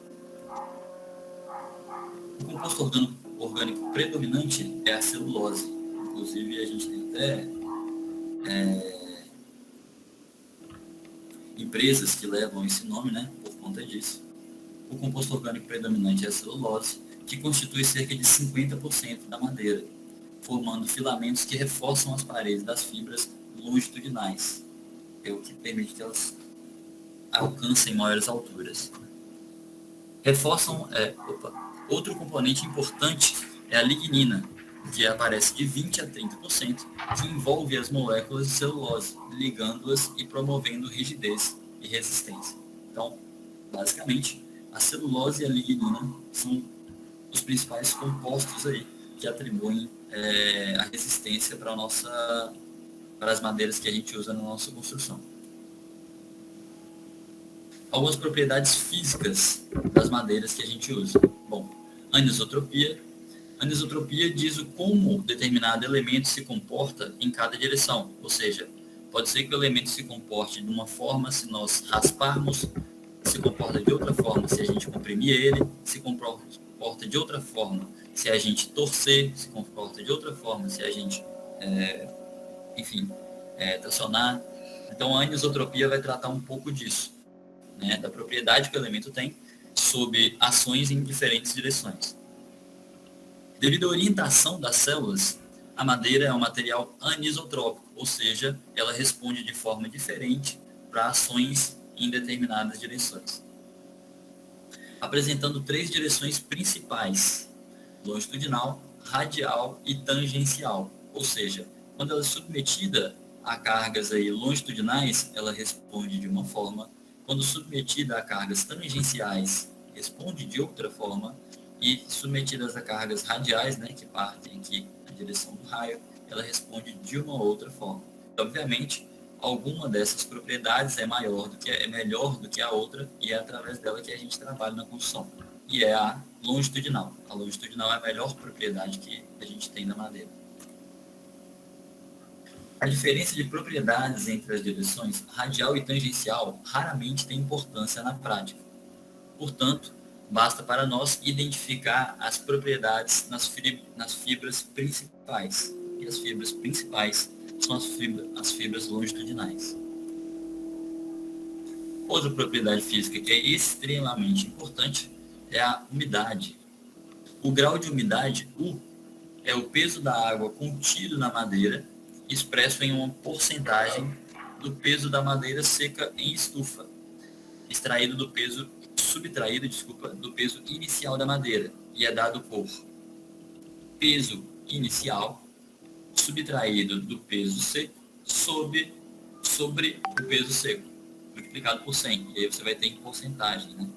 O composto orgânico predominante é a celulose. Inclusive, a gente tem até empresas que levam esse nome, né, por conta disso. O composto orgânico predominante é a celulose, que constitui cerca de 50% da madeira, formando filamentos que reforçam as paredes das fibras longitudinais, o que permite que elas alcancem maiores alturas. Outro componente importante é a lignina, que aparece de 20% a 30%, que envolve as moléculas de celulose, ligando-as e promovendo rigidez e resistência. Então, basicamente, a celulose e a lignina são os principais compostos aí que atribuem a resistência para as madeiras que a gente usa na nossa construção. Algumas propriedades físicas das madeiras que a gente usa. Bom, anisotropia. Anisotropia diz como determinado elemento se comporta em cada direção, ou seja, pode ser que o elemento se comporte de uma forma se nós rasparmos, se comporta de outra forma se a gente comprimir ele, se comporta de outra forma se a gente torcer, se comporta de outra forma se a gente, tracionar. Então a anisotropia vai tratar um pouco disso, né, da propriedade que o elemento tem sob ações em diferentes direções. Devido à orientação das células, a madeira é um material anisotrópico, ou seja, ela responde de forma diferente para ações em determinadas direções. Apresentando 3 direções principais: longitudinal, radial e tangencial. Ou seja, quando ela é submetida a cargas aí longitudinais, ela responde de uma forma. Quando submetida a cargas tangenciais, responde de outra forma. E submetidas a cargas radiais, né, que partem aqui na direção do raio, ela responde de uma outra forma. Obviamente, alguma dessas propriedades é melhor do que a outra, e é através dela que a gente trabalha na construção. E é a longitudinal. A longitudinal é a melhor propriedade que a gente tem na madeira. A diferença de propriedades entre as direções radial e tangencial raramente tem importância na prática. Portanto, basta para nós identificar as propriedades nas fibras principais. E as fibras principais são as fibras longitudinais. Outra propriedade física que é extremamente importante é a umidade. O grau de umidade, U, é o peso da água contido na madeira, expresso em uma porcentagem do peso da madeira seca em estufa, subtraído do peso inicial da madeira, e é dado por peso inicial subtraído do peso seco sobre o peso seco, multiplicado por 100. E aí você vai ter em porcentagem, né?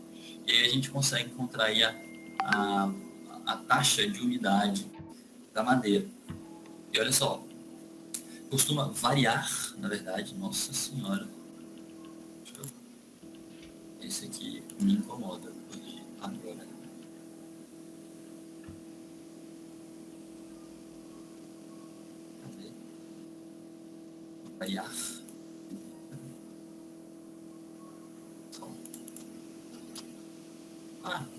E aí a gente consegue encontrar aí a taxa de umidade da madeira. E olha só, costuma variar, na verdade, nossa senhora. Esse aqui me incomoda hoje, agora. Cadê? Variar.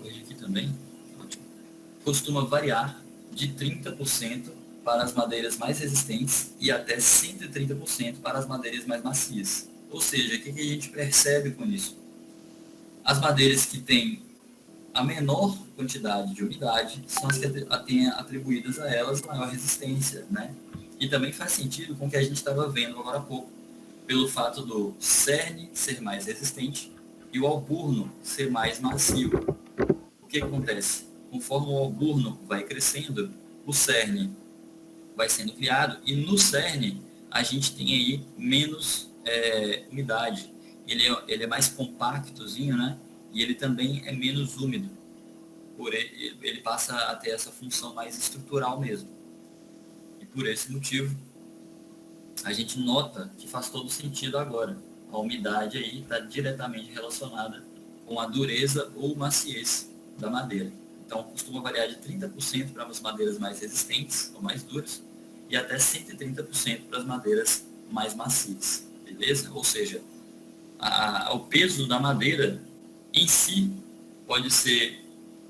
Hoje aqui também. Ótimo. Costuma variar de 30% para as madeiras mais resistentes e até 130% para as madeiras mais macias. Ou seja, o que a gente percebe com isso? As madeiras que têm a menor quantidade de umidade são as que têm atribuídas a elas maior resistência, né? E também faz sentido com o que a gente estava vendo agora há pouco, pelo fato do cerne ser mais resistente e o alburno ser mais macio. O que acontece? Conforme o alburno vai crescendo, o cerne vai sendo criado, e no cerne a gente tem aí menos umidade. Ele é mais compactozinho, né? E ele também é menos úmido. Ele passa a ter essa função mais estrutural mesmo. E por esse motivo, a gente nota que faz todo sentido agora. A umidade aí está diretamente relacionada com a dureza ou maciez da madeira. Então, costuma variar de 30% para as madeiras mais resistentes ou mais duras e até 130% para as madeiras mais macias. Beleza? Ou seja, o peso da madeira em si pode ser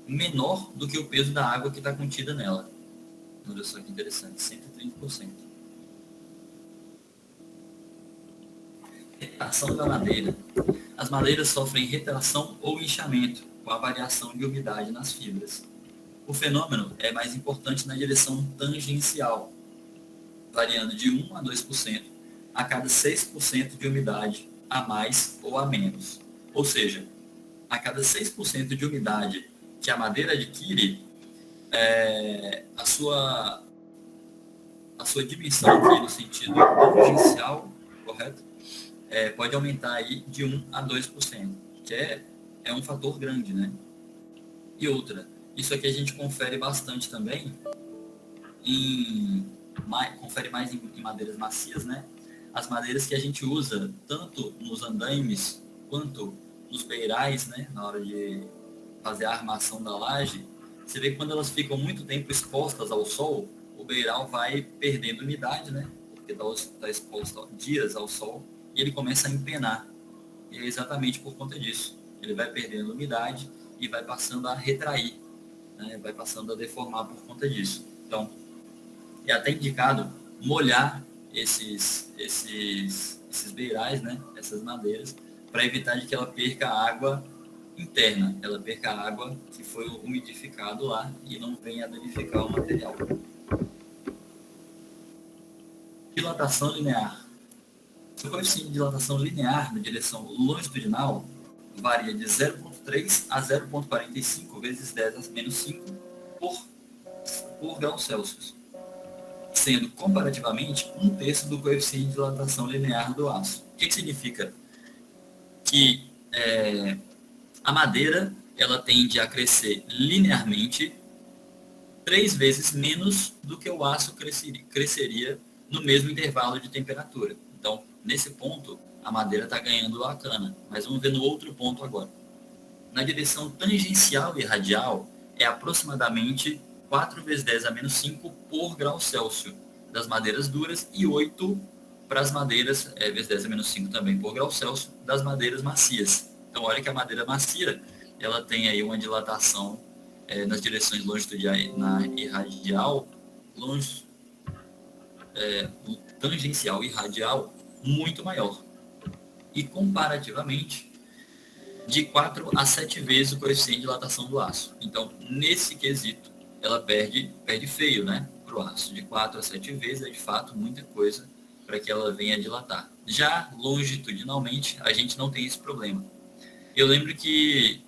menor do que o peso da água que está contida nela. Olha só que interessante, 130%. Retração da madeira. As madeiras sofrem retração ou inchamento com a variação de umidade nas fibras. O fenômeno é mais importante na direção tangencial, variando de 1 a 2% a cada 6% de umidade a mais ou a menos. Ou seja, a cada 6% de umidade que a madeira adquire, a sua dimensão aqui no sentido tangencial, correto? Pode aumentar aí de 1 a 2%, que é um fator grande, né? E outra, isso aqui a gente confere bastante também, confere mais em madeiras macias, né? As madeiras que a gente usa tanto nos andaimes quanto nos beirais, né? Na hora de fazer a armação da laje, você vê que quando elas ficam muito tempo expostas ao sol, o beiral vai perdendo umidade, né? Porque está exposto dias ao sol, e ele começa a empenar. E é exatamente por conta disso. Ele vai perdendo umidade e vai passando a retrair, né? Vai passando a deformar por conta disso. Então, é até indicado molhar esses beirais, né? Essas madeiras, para evitar de que ela perca água interna, ela perca a água que foi umidificado lá e não venha a danificar o material. Dilatação linear. O coeficiente de dilatação linear na direção longitudinal varia de 0,3 a 0,45 vezes 10 a menos 5 por grau Celsius, sendo comparativamente 1/3 do coeficiente de dilatação linear do aço. O que significa? Que a madeira ela tende a crescer linearmente 3 vezes menos do que o aço cresceria no mesmo intervalo de temperatura. Então, nesse ponto, a madeira está ganhando a cana. Mas vamos ver no outro ponto agora. Na direção tangencial e radial, é aproximadamente 4 vezes 10 a menos 5 por grau Celsius das madeiras duras e 8 para as madeiras, vezes 10 a menos 5 também por grau Celsius, das madeiras macias. Então, olha que a madeira macia, ela tem aí uma dilatação nas direções longitudinal e radial, tangencial e radial, muito maior. E comparativamente, de 4 a 7 vezes o coeficiente de dilatação do aço. Então, nesse quesito, ela perde feio, né, para o aço. De 4 a 7 vezes é, de fato, muita coisa para que ela venha a dilatar. Já longitudinalmente, a gente não tem esse problema. Eu lembro que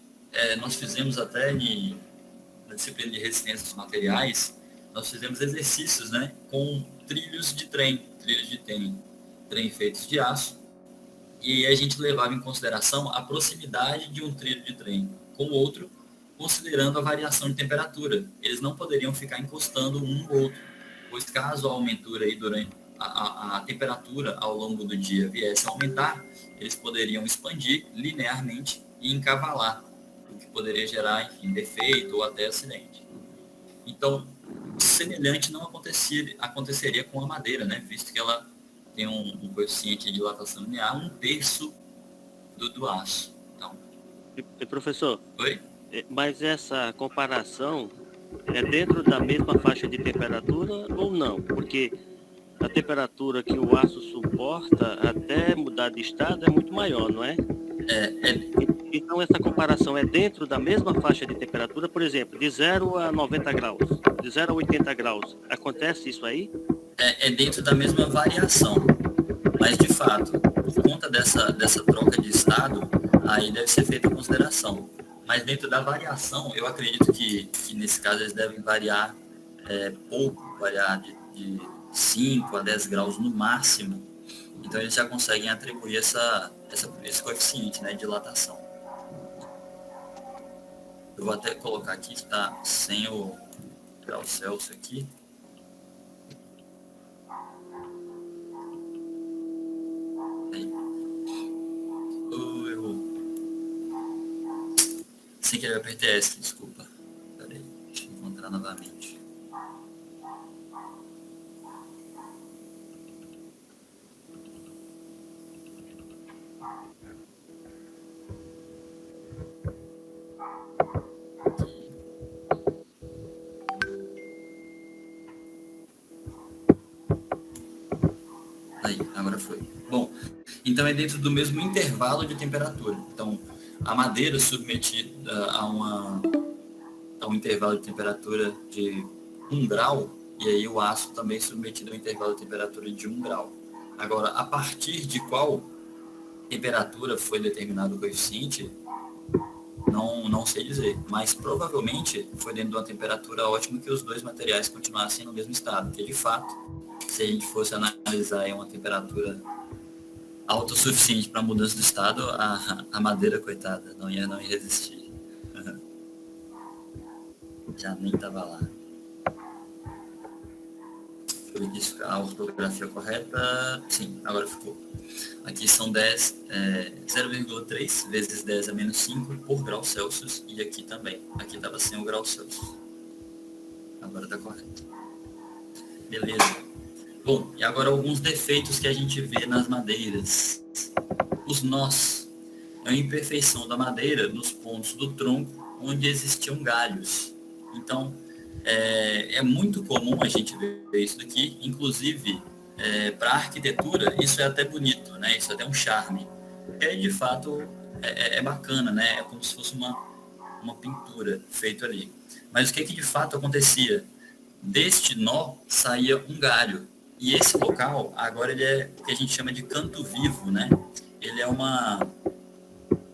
nós fizemos até na disciplina de resistência dos materiais, nós fizemos exercícios, né, com trilhos de trem feitos de aço, e a gente levava em consideração a proximidade de um trilho de trem com o outro, considerando a variação de temperatura. Eles não poderiam ficar encostando um no outro, pois caso a aumentura aí durante a temperatura ao longo do dia viesse a aumentar, eles poderiam expandir linearmente e encavalar, o que poderia gerar, enfim, defeito ou até acidente. Então, semelhante não aconteceria com a madeira, né? Visto que ela tem um coeficiente de dilatação linear 1/3 do aço. Então, professor, oi? Mas essa comparação é dentro da mesma faixa de temperatura ou não? Porque a temperatura que o aço suporta até mudar de estado é muito maior, não é? Então essa comparação é dentro da mesma faixa de temperatura, por exemplo, de 0 a 90 graus, de 0 a 80 graus. Acontece isso aí? É dentro da mesma variação. Mas, de fato, por conta dessa troca de estado, aí deve ser feita a consideração. Mas dentro da variação, eu acredito que nesse caso eles devem variar pouco, variar de 5 a 10 graus no máximo. Então eles já conseguem atribuir esse coeficiente, né, de dilatação. Eu vou até colocar aqui que está sem o grau Celsius aqui. Sem querer apertar ESC, desculpa. Peraí, deixa eu encontrar novamente. Aí, agora foi. Bom, então é dentro do mesmo intervalo de temperatura. Então, a madeira submetida a um intervalo de temperatura de 1 grau, e aí o aço também submetido a um intervalo de temperatura de 1 grau. Agora, a partir de qual temperatura foi determinado o coeficiente, não sei dizer, mas provavelmente foi dentro de uma temperatura ótima que os dois materiais continuassem no mesmo estado, porque de fato, se a gente fosse analisar uma temperatura alta o suficiente para mudança do estado, a madeira, coitada, não ia resistir. Já nem estava lá. Deixa eu ver a ortografia correta. Sim, agora ficou. Aqui são 0,3 vezes 10 a menos 5 por grau Celsius, e aqui também. Aqui estava sem o grau Celsius. Agora está correto. Beleza. Bom, e agora alguns defeitos que a gente vê nas madeiras. Os nós. É a imperfeição da madeira nos pontos do tronco onde existiam galhos. Então, é muito comum a gente ver isso daqui. Inclusive, para a arquitetura, isso é até bonito, né? Isso é até um charme. E aí, de fato, é bacana, né? É como se fosse uma pintura feita ali. Mas o que de fato acontecia? Deste nó saía um galho. E esse local, agora ele é o que a gente chama de canto vivo, né? Ele é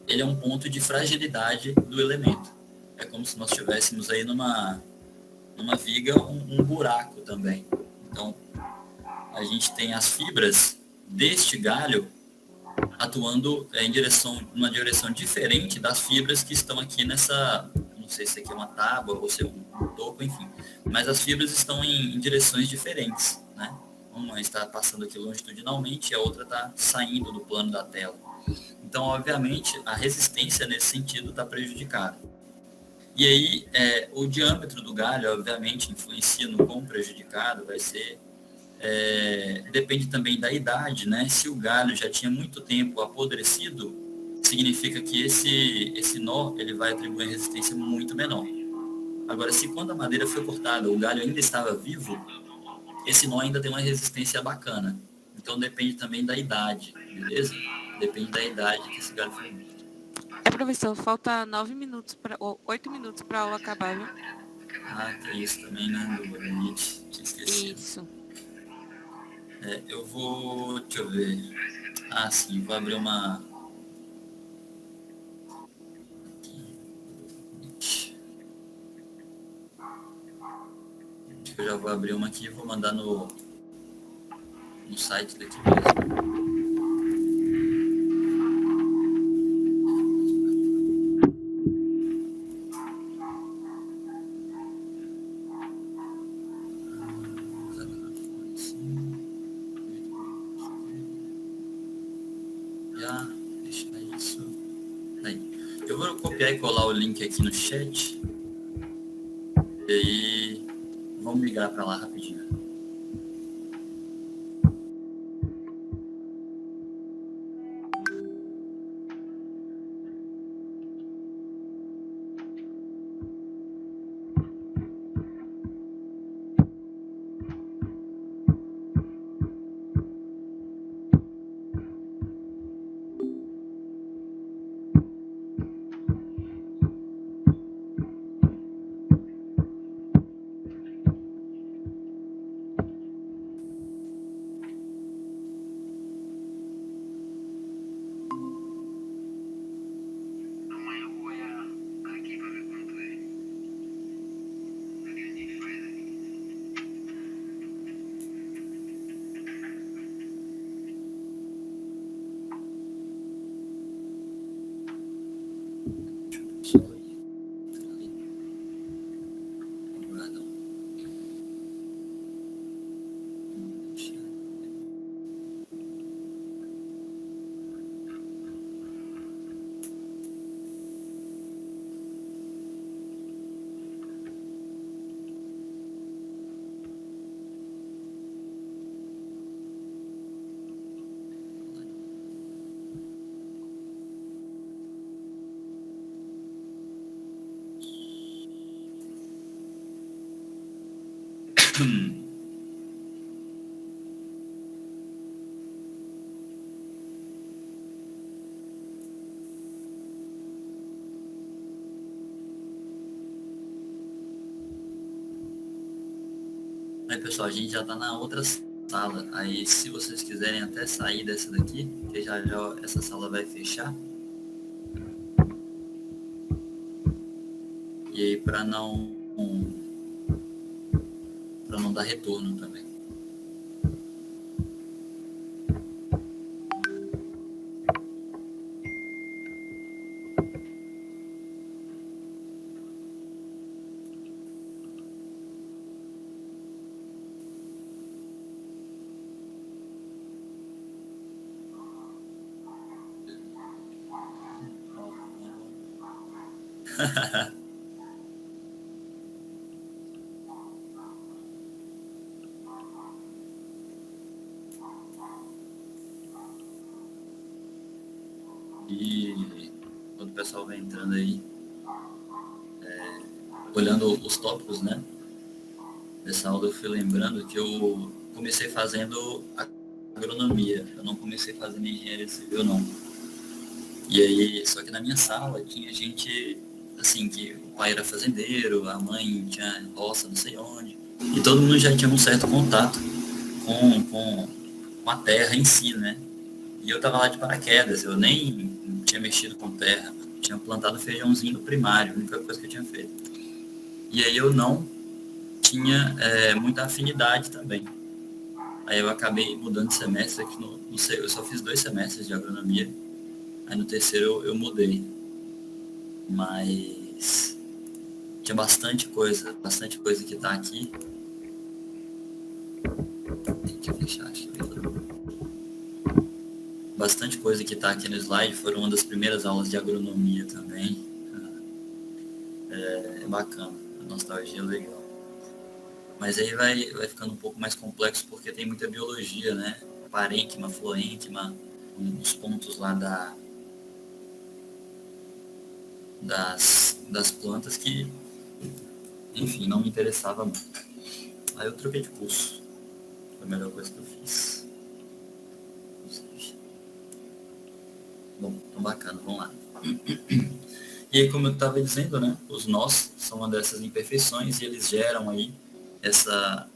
ele é um ponto de fragilidade do elemento. É como se nós estivéssemos aí numa viga, um buraco também. Então, a gente tem as fibras deste galho atuando numa direção diferente das fibras que estão aqui nessa, não sei se aqui é uma tábua ou se é um toco, enfim. Mas as fibras estão em direções diferentes, né? Uma está passando aqui longitudinalmente e a outra está saindo do plano da tela. Então, obviamente, a resistência nesse sentido está prejudicada. E aí, o diâmetro do galho, obviamente, influencia no quão prejudicado vai ser. Depende também da idade, né? Se o galho já tinha muito tempo apodrecido, significa que esse nó ele vai atribuir uma resistência muito menor. Agora, se quando a madeira foi cortada, o galho ainda estava vivo, esse nó ainda tem uma resistência bacana. Então, depende também da idade, beleza? Depende da idade que esse galho foi. Professor, falta 9 minutos, 8 minutos para a aula acabar, viu? Ah, tem isso também, né? Do Bonite, tinha esquecido. Isso. Eu vou, deixa eu ver. Ah, sim, vou abrir uma... Acho que eu já vou abrir uma aqui e vou mandar no site daqui mesmo. Já, deixa isso. Aí. Eu vou copiar e colar o link aqui no chat. E aí, vamos migrar para lá rapidinho. Aí, pessoal, a gente já está na outra sala. Aí, se vocês quiserem até sair dessa daqui, que já essa sala vai fechar. E aí, para não dar retorno também. E quando o pessoal vai entrando aí, olhando os tópicos, né? Dessa aula eu fui lembrando que eu comecei fazendo agronomia. Eu não comecei fazendo engenharia civil, não. E aí, só que na minha sala tinha gente, assim, que o pai era fazendeiro, a mãe tinha roça, não sei onde. E todo mundo já tinha um certo contato com a terra em si, né? E eu tava lá de paraquedas, eu nem tinha mexido com terra, tinha plantado feijãozinho no primário, a única coisa que eu tinha feito. E aí eu não tinha muita afinidade também. Aí eu acabei mudando de semestre, que eu só fiz 2 semestres de agronomia, aí no terceiro eu mudei. Mas tinha bastante coisa que tá aqui. Deixa eu fechar, acho que bastante coisa que tá aqui no slide, foram uma das primeiras aulas de agronomia também. É bacana, a nostalgia é legal. Mas aí vai ficando um pouco mais complexo porque tem muita biologia, né? Parênquima, floênquima, os pontos lá das plantas que, enfim, não me interessava muito. Aí eu troquei de curso. Foi a melhor coisa que eu fiz. Bom, então bacana, vamos lá. E aí, como eu estava dizendo, né? Os nós são uma dessas imperfeições e eles geram aí essa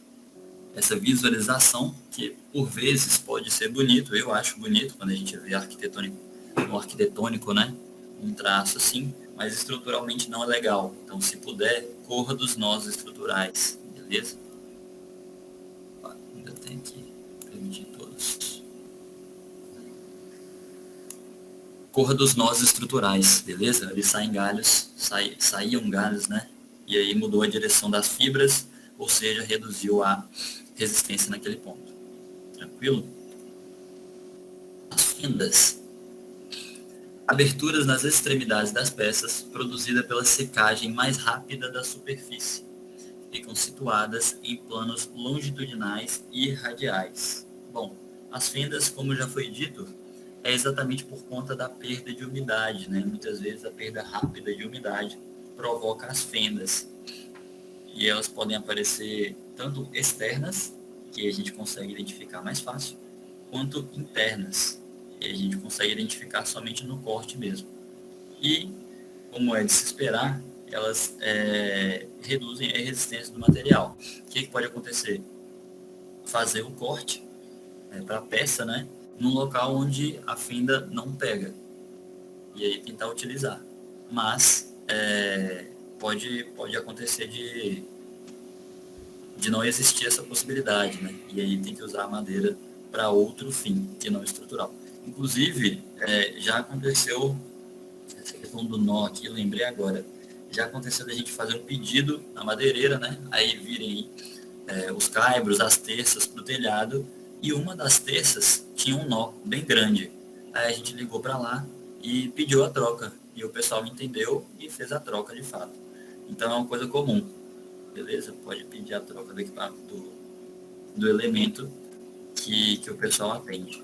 visualização que, por vezes, pode ser bonito. Eu acho bonito quando a gente vê arquitetônico, né? Um traço assim, mas estruturalmente não é legal. Então, se puder, corra dos nós estruturais, beleza? Ainda tem que permitir todos. Corra dos nós estruturais, beleza? Ali saem galhos, saíam galhos, né? E aí mudou a direção das fibras, ou seja, reduziu a resistência naquele ponto. Tranquilo? As fendas. Aberturas nas extremidades das peças, produzida pela secagem mais rápida da superfície. Ficam situadas em planos longitudinais e radiais. Bom, as fendas, como já foi dito, é exatamente por conta da perda de umidade, né? Muitas vezes a perda rápida de umidade provoca as fendas. E elas podem aparecer tanto externas, que a gente consegue identificar mais fácil, quanto internas, que a gente consegue identificar somente no corte mesmo. E, como é de se esperar, elas reduzem a resistência do material. O que pode acontecer? Fazer o corte para a peça, né, num local onde a fenda não pega. E aí tentar utilizar. Mas pode acontecer de não existir essa possibilidade, né? E aí tem que usar a madeira para outro fim, que não estrutural. Inclusive, já aconteceu, essa questão do nó aqui, eu lembrei agora, já aconteceu da gente fazer um pedido na madeireira, né? Aí virem os caibros, as terças para o telhado, e uma das terças tinha um nó bem grande. Aí a gente ligou para lá e pediu a troca, e o pessoal entendeu e fez a troca de fato. Então é uma coisa comum, beleza? Pode pedir a troca do equipamento, do elemento que o pessoal atende.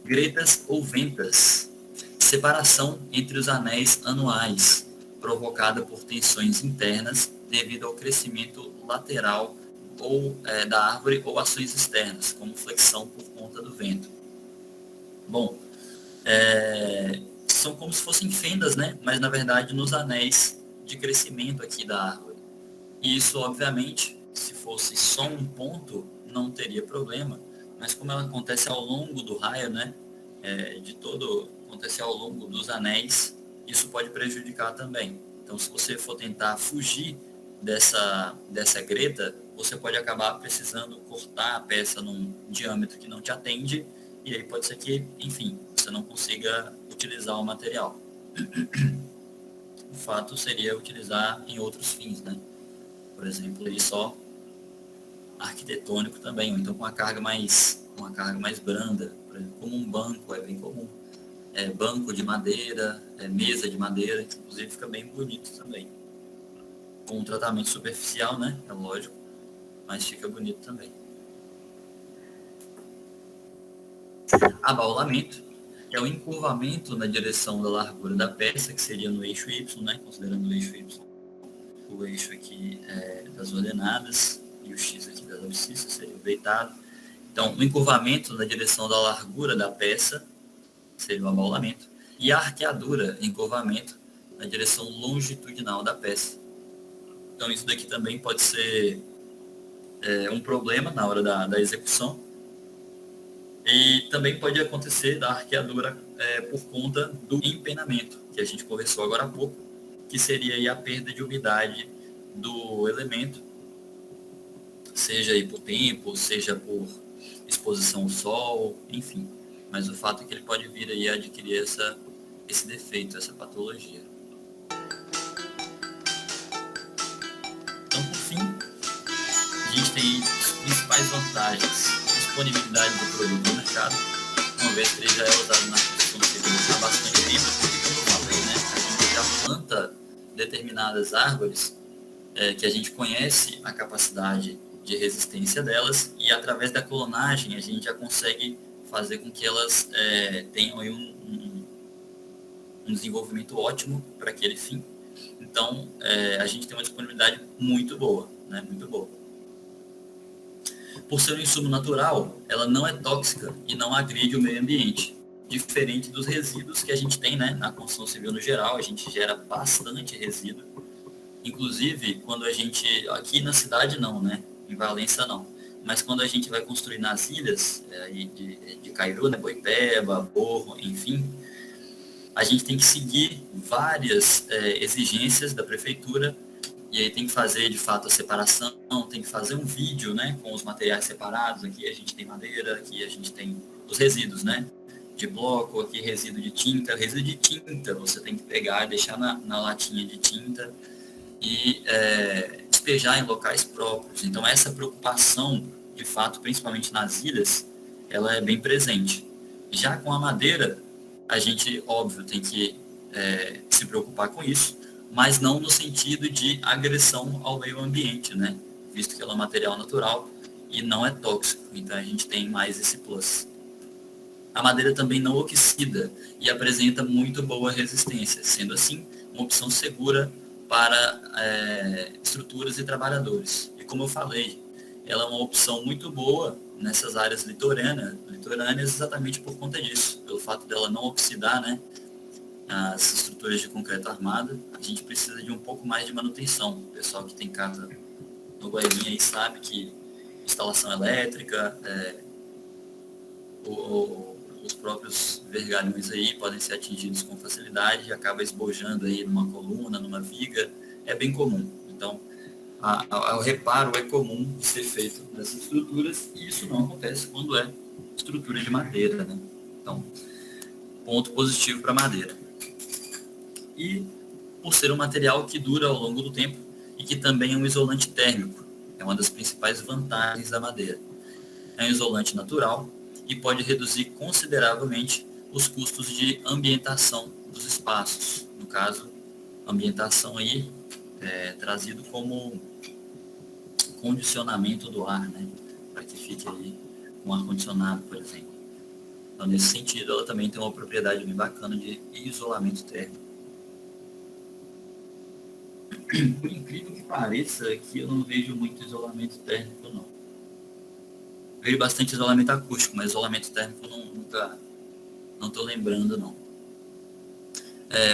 Gretas ou ventas. Separação entre os anéis anuais, provocada por tensões internas devido ao crescimento lateral ou da árvore ou ações externas, como flexão por conta do vento. Bom, são como se fossem fendas, né? Mas na verdade nos anéis de crescimento aqui da árvore. E isso, obviamente, se fosse só um ponto, não teria problema, mas como ela acontece ao longo do raio, né? Acontecer ao longo dos anéis, isso pode prejudicar também. Então, se você for tentar fugir dessa greta, você pode acabar precisando cortar a peça num diâmetro que não te atende, e aí pode ser que, enfim, você não consiga utilizar o material. O fato seria utilizar em outros fins, né? Por exemplo, ele só arquitetônico também, ou então com uma carga mais branda, por exemplo, como um banco, é bem comum. Banco de madeira, mesa de madeira, que inclusive fica bem bonito também. Com um tratamento superficial, né? É lógico, mas fica bonito também. Abaulamento é o encurvamento na direção da largura da peça, que seria no eixo Y, né? Considerando o eixo Y, o eixo aqui das ordenadas e o X aqui das abscissas seria o deitado. Então, o encurvamento na direção da largura da peça seria o abaulamento, e a arqueadura, encurvamento, na direção longitudinal da peça. Então, isso daqui também pode ser um problema na hora da execução, e também pode acontecer da arqueadura por conta do empenamento, que a gente conversou agora há pouco, que seria aí a perda de umidade do elemento, seja aí por tempo, seja por exposição ao sol, enfim. Mas o fato é que ele pode vir aí a adquirir esse defeito, essa patologia. Então, por fim, a gente tem as principais vantagens: disponibilidade do produto no mercado, uma vez que ele já é usado na construção civil há bastante tempo, porque, como eu falei, né, a gente já planta determinadas árvores que a gente conhece a capacidade de resistência delas, e através da clonagem a gente já consegue fazer com que elas tenham aí um desenvolvimento ótimo para aquele fim. Então, a gente tem uma disponibilidade muito boa, né? Muito boa. Por ser um insumo natural, ela não é tóxica e não agride o meio ambiente, diferente dos resíduos que a gente tem, né? Na construção civil no geral, a gente gera bastante resíduo. Inclusive, quando a gente, aqui na cidade não, né? Em Valença não. Mas quando a gente vai construir nas ilhas de Cairu, né? Boipeba, Borro, enfim, a gente tem que seguir várias exigências da prefeitura, e aí tem que fazer de fato a separação, tem que fazer um vídeo, né, com os materiais separados. Aqui a gente tem madeira, aqui a gente tem os resíduos, né, de bloco, aqui resíduo de tinta. Resíduo de tinta você tem que pegar e deixar na latinha de tinta e despejar em locais próprios. Então essa preocupação, de fato, principalmente nas ilhas, ela é bem presente. Já com a madeira, a gente, óbvio, tem que se preocupar com isso, mas não no sentido de agressão ao meio ambiente, né? Visto que ela é um material natural e não é tóxico, então a gente tem mais esse plus. A madeira também não oxida e apresenta muito boa resistência, sendo assim uma opção segura para estruturas e trabalhadores. E como eu falei, ela é uma opção muito boa nessas áreas litorâneas exatamente por conta disso, pelo fato dela não oxidar, né? As estruturas de concreto armado, a gente precisa de um pouco mais de manutenção. O pessoal que tem casa no Guairinha aí sabe que instalação elétrica, os próprios vergalhões aí podem ser atingidos com facilidade e acaba esbojando aí numa coluna, numa viga, é bem comum. Então, o reparo é comum de ser feito nessas estruturas, e isso não acontece quando é estrutura de madeira, né? Então, ponto positivo para a madeira. E por ser um material que dura ao longo do tempo e que também é um isolante térmico, é uma das principais vantagens da madeira. É um isolante natural e pode reduzir consideravelmente os custos de ambientação dos espaços. No caso, ambientação aí trazido como condicionamento do ar, né? Para que fique aí com ar-condicionado, por exemplo. Então, nesse sentido, ela também tem uma propriedade bem bacana de isolamento térmico. Por incrível que pareça, aqui eu não vejo muito isolamento térmico, não. Vejo bastante isolamento acústico, mas isolamento térmico não estou lembrando, não.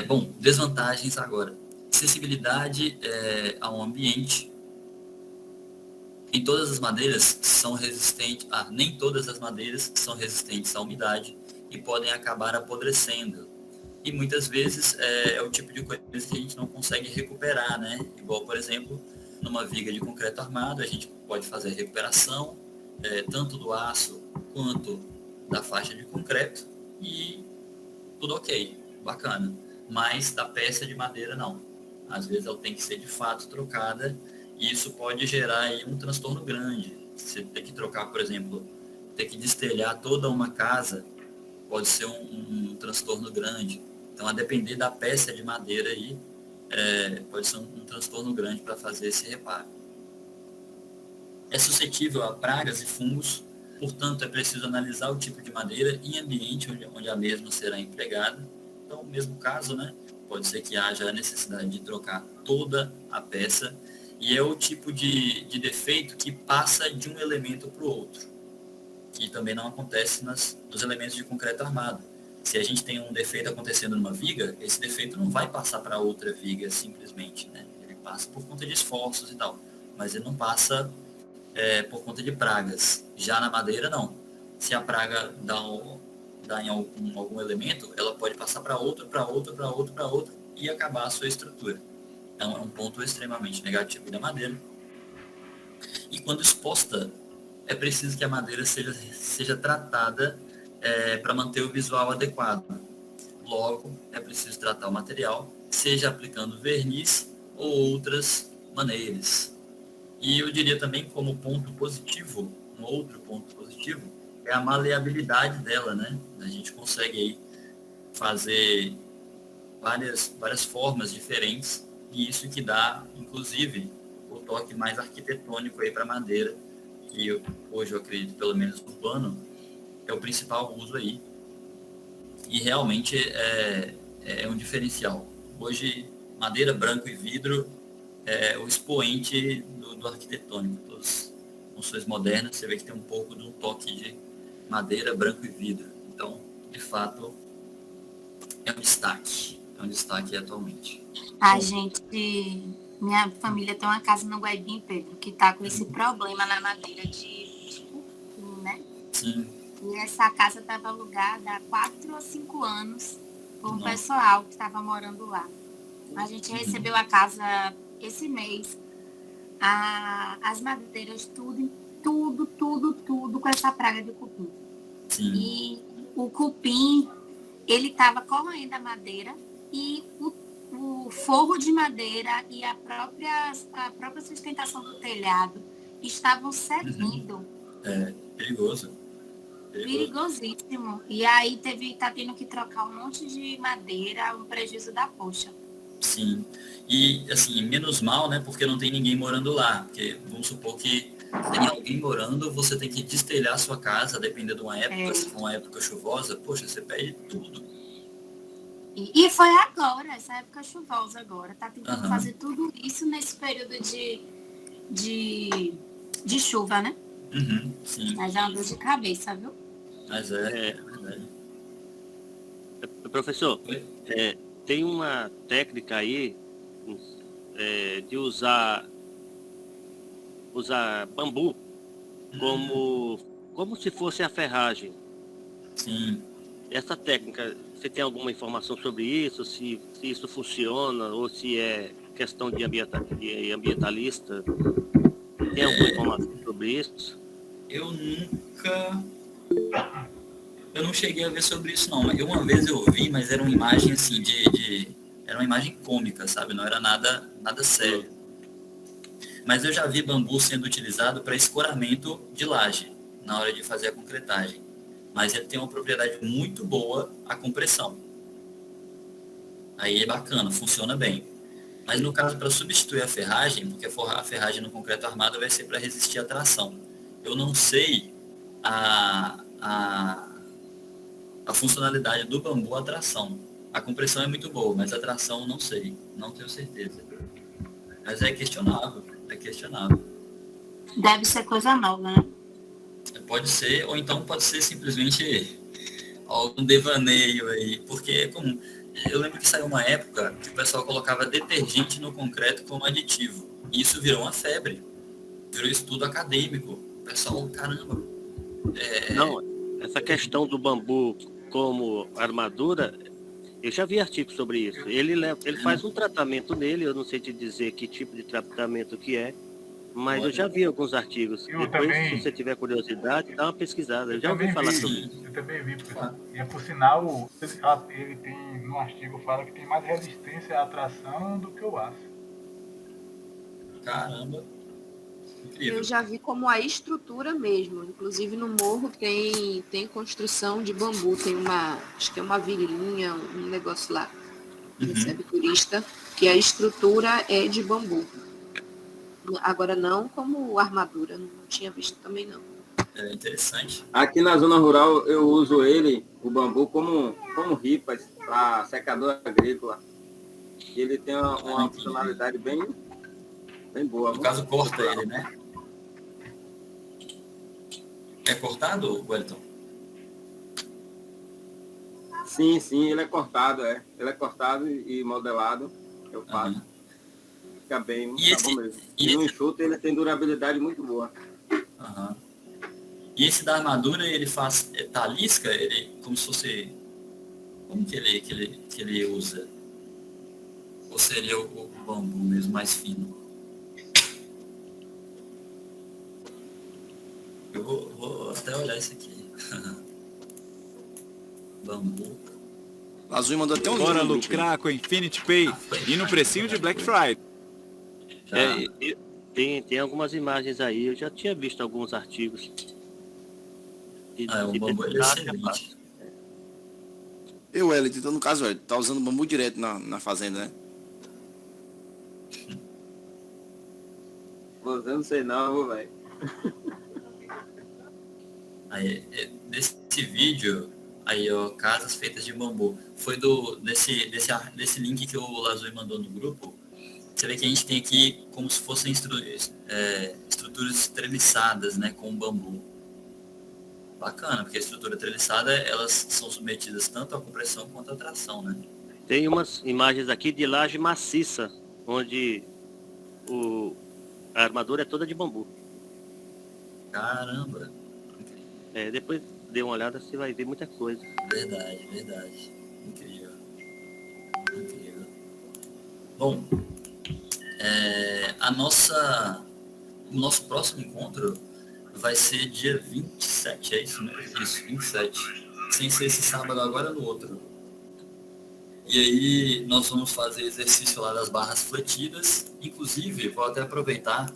Bom, desvantagens agora. Acessibilidade ao ambiente. Nem todas as madeiras são resistentes, nem todas as madeiras são resistentes à umidade e podem acabar apodrecendo. E muitas vezes é o tipo de coisa que a gente não consegue recuperar, né? Igual, por exemplo, numa viga de concreto armado, a gente pode fazer a recuperação tanto do aço quanto da faixa de concreto e tudo ok, bacana. Mas da peça de madeira, não. Às vezes ela tem que ser de fato trocada e isso pode gerar aí um transtorno grande. Você ter que trocar, por exemplo, ter que destelhar toda uma casa pode ser um transtorno grande. Então, a depender da peça de madeira aí, pode ser um transtorno grande para fazer esse reparo. É suscetível a pragas e fungos, portanto, é preciso analisar o tipo de madeira e ambiente onde a mesma será empregada. Então, no mesmo caso, né, pode ser que haja a necessidade de trocar toda a peça, e é o tipo de defeito que passa de um elemento para o outro. que também não acontece nos elementos de concreto armado. Se a gente tem um defeito acontecendo numa viga, esse defeito não vai passar para outra viga simplesmente, né? Ele passa por conta de esforços e tal, mas ele não passa por conta de pragas. Já na madeira, não. Se a praga dá em algum elemento, ela pode passar para outro, para outro, para outro, para outro e acabar a sua estrutura. Então, é um ponto extremamente negativo da madeira. E quando exposta, é preciso que a madeira seja tratada para manter o visual adequado. Logo, é preciso tratar o material, seja aplicando verniz ou outras maneiras. E eu diria também como ponto positivo, um outro ponto positivo, é a maleabilidade dela, né? A gente consegue aí fazer várias formas diferentes e isso que dá, inclusive, o toque mais arquitetônico aí para a madeira, que hoje eu acredito, pelo menos no plano, é o principal uso aí. E realmente é um diferencial. Hoje, madeira, branco e vidro é o expoente do arquitetônico. Todas as construções modernas, você vê que tem um pouco de um toque de madeira, branco e vidro. Então, de fato, é um destaque atualmente. Minha família tem uma casa no Guaibim, Pedro, que está com esse problema na madeira de cupim, né? Sim. E essa casa estava alugada há 4 ou 5 anos por um Nossa. pessoal que estava morando lá. A gente recebeu a casa esse mês. As madeiras, tudo com essa praga de cupim. Sim. E o cupim, ele estava corroendo a madeira e o forro de madeira e a própria sustentação do telhado estavam cedendo. Perigoso. Perigosíssimo. E aí tá tendo que trocar um monte de madeira, um prejuízo da poxa. Sim. E, assim, menos mal, né? Porque não tem ninguém morando lá. Porque, vamos supor que tem alguém morando, você tem que destelhar a sua casa, dependendo de uma época. Se for uma época chuvosa, poxa, você perde tudo. E foi agora, essa época chuvosa agora. Tá tentando Aham. fazer tudo isso nesse período de chuva, né? Uhum, sim. Mas é uma dor de cabeça, viu? Mas é verdade. Professor, Oi? tem uma técnica aí de usar bambu como se fosse a ferragem. Sim. Essa técnica, você tem alguma informação sobre isso? Se isso funciona ou se é questão de ambientalista? Tem alguma informação sobre isso? Eu não cheguei a ver sobre isso, não. Uma vez eu vi, mas era uma imagem assim era uma imagem cômica, sabe? Não era nada sério. Mas eu já vi bambu sendo utilizado para escoramento de laje, na hora de fazer a concretagem. Mas ele tem uma propriedade muito boa, a compressão. Aí é bacana, funciona bem. Mas no caso, para substituir a ferragem, porque a ferragem no concreto armado vai ser para resistir à tração. Eu não sei a funcionalidade do bambu à tração. A compressão é muito boa, mas a tração não sei, não tenho certeza. Mas é questionável. Deve ser coisa nova, né? Pode ser, ou então pode ser simplesmente algum devaneio aí, porque é comum. Eu lembro que saiu uma época que o pessoal colocava detergente no concreto como aditivo. E isso virou uma febre. Virou estudo acadêmico. O pessoal, caramba. Não, essa questão do bambu como armadura, eu já vi artigos sobre isso. Ele faz um tratamento nele, eu não sei te dizer que tipo de tratamento que é, mas eu já vi alguns artigos. Depois, se você tiver curiosidade, dá uma pesquisada. Eu já ouvi falar sobre isso. Eu também vi, professor. E por sinal, ele tem, no artigo, fala que tem mais resistência à tração do que o aço. Caramba. Incrível. Eu já vi como a estrutura mesmo. Inclusive no morro tem construção de bambu. Acho que é uma vilinha, um negócio lá. Que recebe turista, que a estrutura é de bambu. Agora não como armadura, não tinha visto também não. É interessante. Aqui na zona rural eu uso o bambu como ripas para secador agrícola. Ele tem uma funcionalidade bem boa. No caso, corta ele, né? É cortado, Wellington? Sim, ele é cortado, é. Ele é cortado e modelado. Eu faço. Aham. Fica bem, E tá bom mesmo. e E no esse- enxuto ele tem durabilidade muito boa. Aham. E esse da armadura, ele faz talisca? Ele, como se fosse... Como que ele usa? Ou seria o bambu mesmo, mais fino? Eu vou até olhar isso aqui. Bambu. Lazui mandou até um Bora link no grupo. lucrar com a Infinity Pay e no precinho de Black Friday. Tá. Tem algumas imagens aí, eu já tinha visto alguns artigos. O bambu ele é excelente. Eu, Wellington, então no caso, Wellington, tá usando bambu direto na fazenda, né? Você não sei não, velho. Aí, desse vídeo, aí, ó, casas feitas de bambu. Foi desse link que o Lazui mandou no grupo. Você vê que a gente tem aqui como se fossem estruturas treliçadas, né, com bambu. Bacana, porque a estrutura treliçada, elas são submetidas tanto à compressão quanto à tração, né? Tem umas imagens aqui de laje maciça, onde a armadura é toda de bambu. Caramba! Depois dê uma olhada, você vai ver muita coisa. Verdade. Incrível. Bom, o nosso próximo encontro vai ser dia 27, é isso mesmo? Isso, 27. Sem ser esse sábado agora, no outro. E aí nós vamos fazer exercício lá das barras fletidas. Inclusive, vou até aproveitar,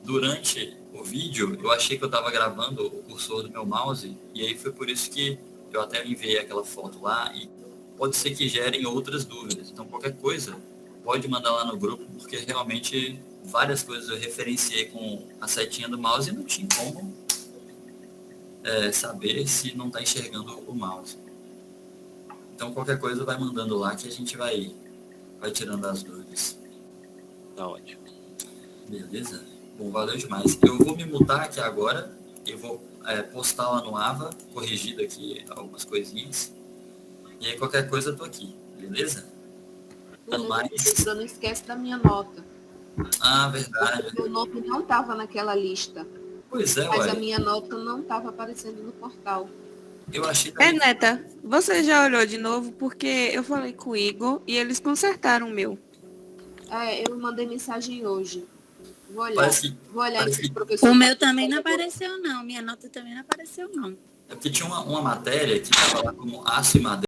durante o vídeo, eu achei que eu estava gravando o cursor do meu mouse, e aí foi por isso que eu até enviei aquela foto lá, e pode ser que gerem outras dúvidas. Então, qualquer coisa, pode mandar lá no grupo, porque realmente várias coisas eu referenciei com a setinha do mouse e não tinha como saber se não está enxergando o mouse. Então, qualquer coisa vai mandando lá que a gente vai tirando as dúvidas. Tá ótimo. Beleza? Bom, valeu demais. Eu vou me mutar aqui agora. Eu vou postar lá no Ava, corrigido aqui algumas coisinhas. E aí qualquer coisa eu tô aqui, beleza? Não esquece da minha nota. Ah, verdade. Meu nome não estava naquela lista. Pois é, Mas ué. a minha nota não estava aparecendo no portal. Eu achei que... Neta, você já olhou de novo? Porque eu falei com o Igor e eles consertaram o meu. Eu mandei mensagem hoje. Vou olhar. Parece Aqui, que... professor. O meu também não apareceu, não. Minha nota também não apareceu, não. É porque tinha uma matéria que estava lá como aço e madeira.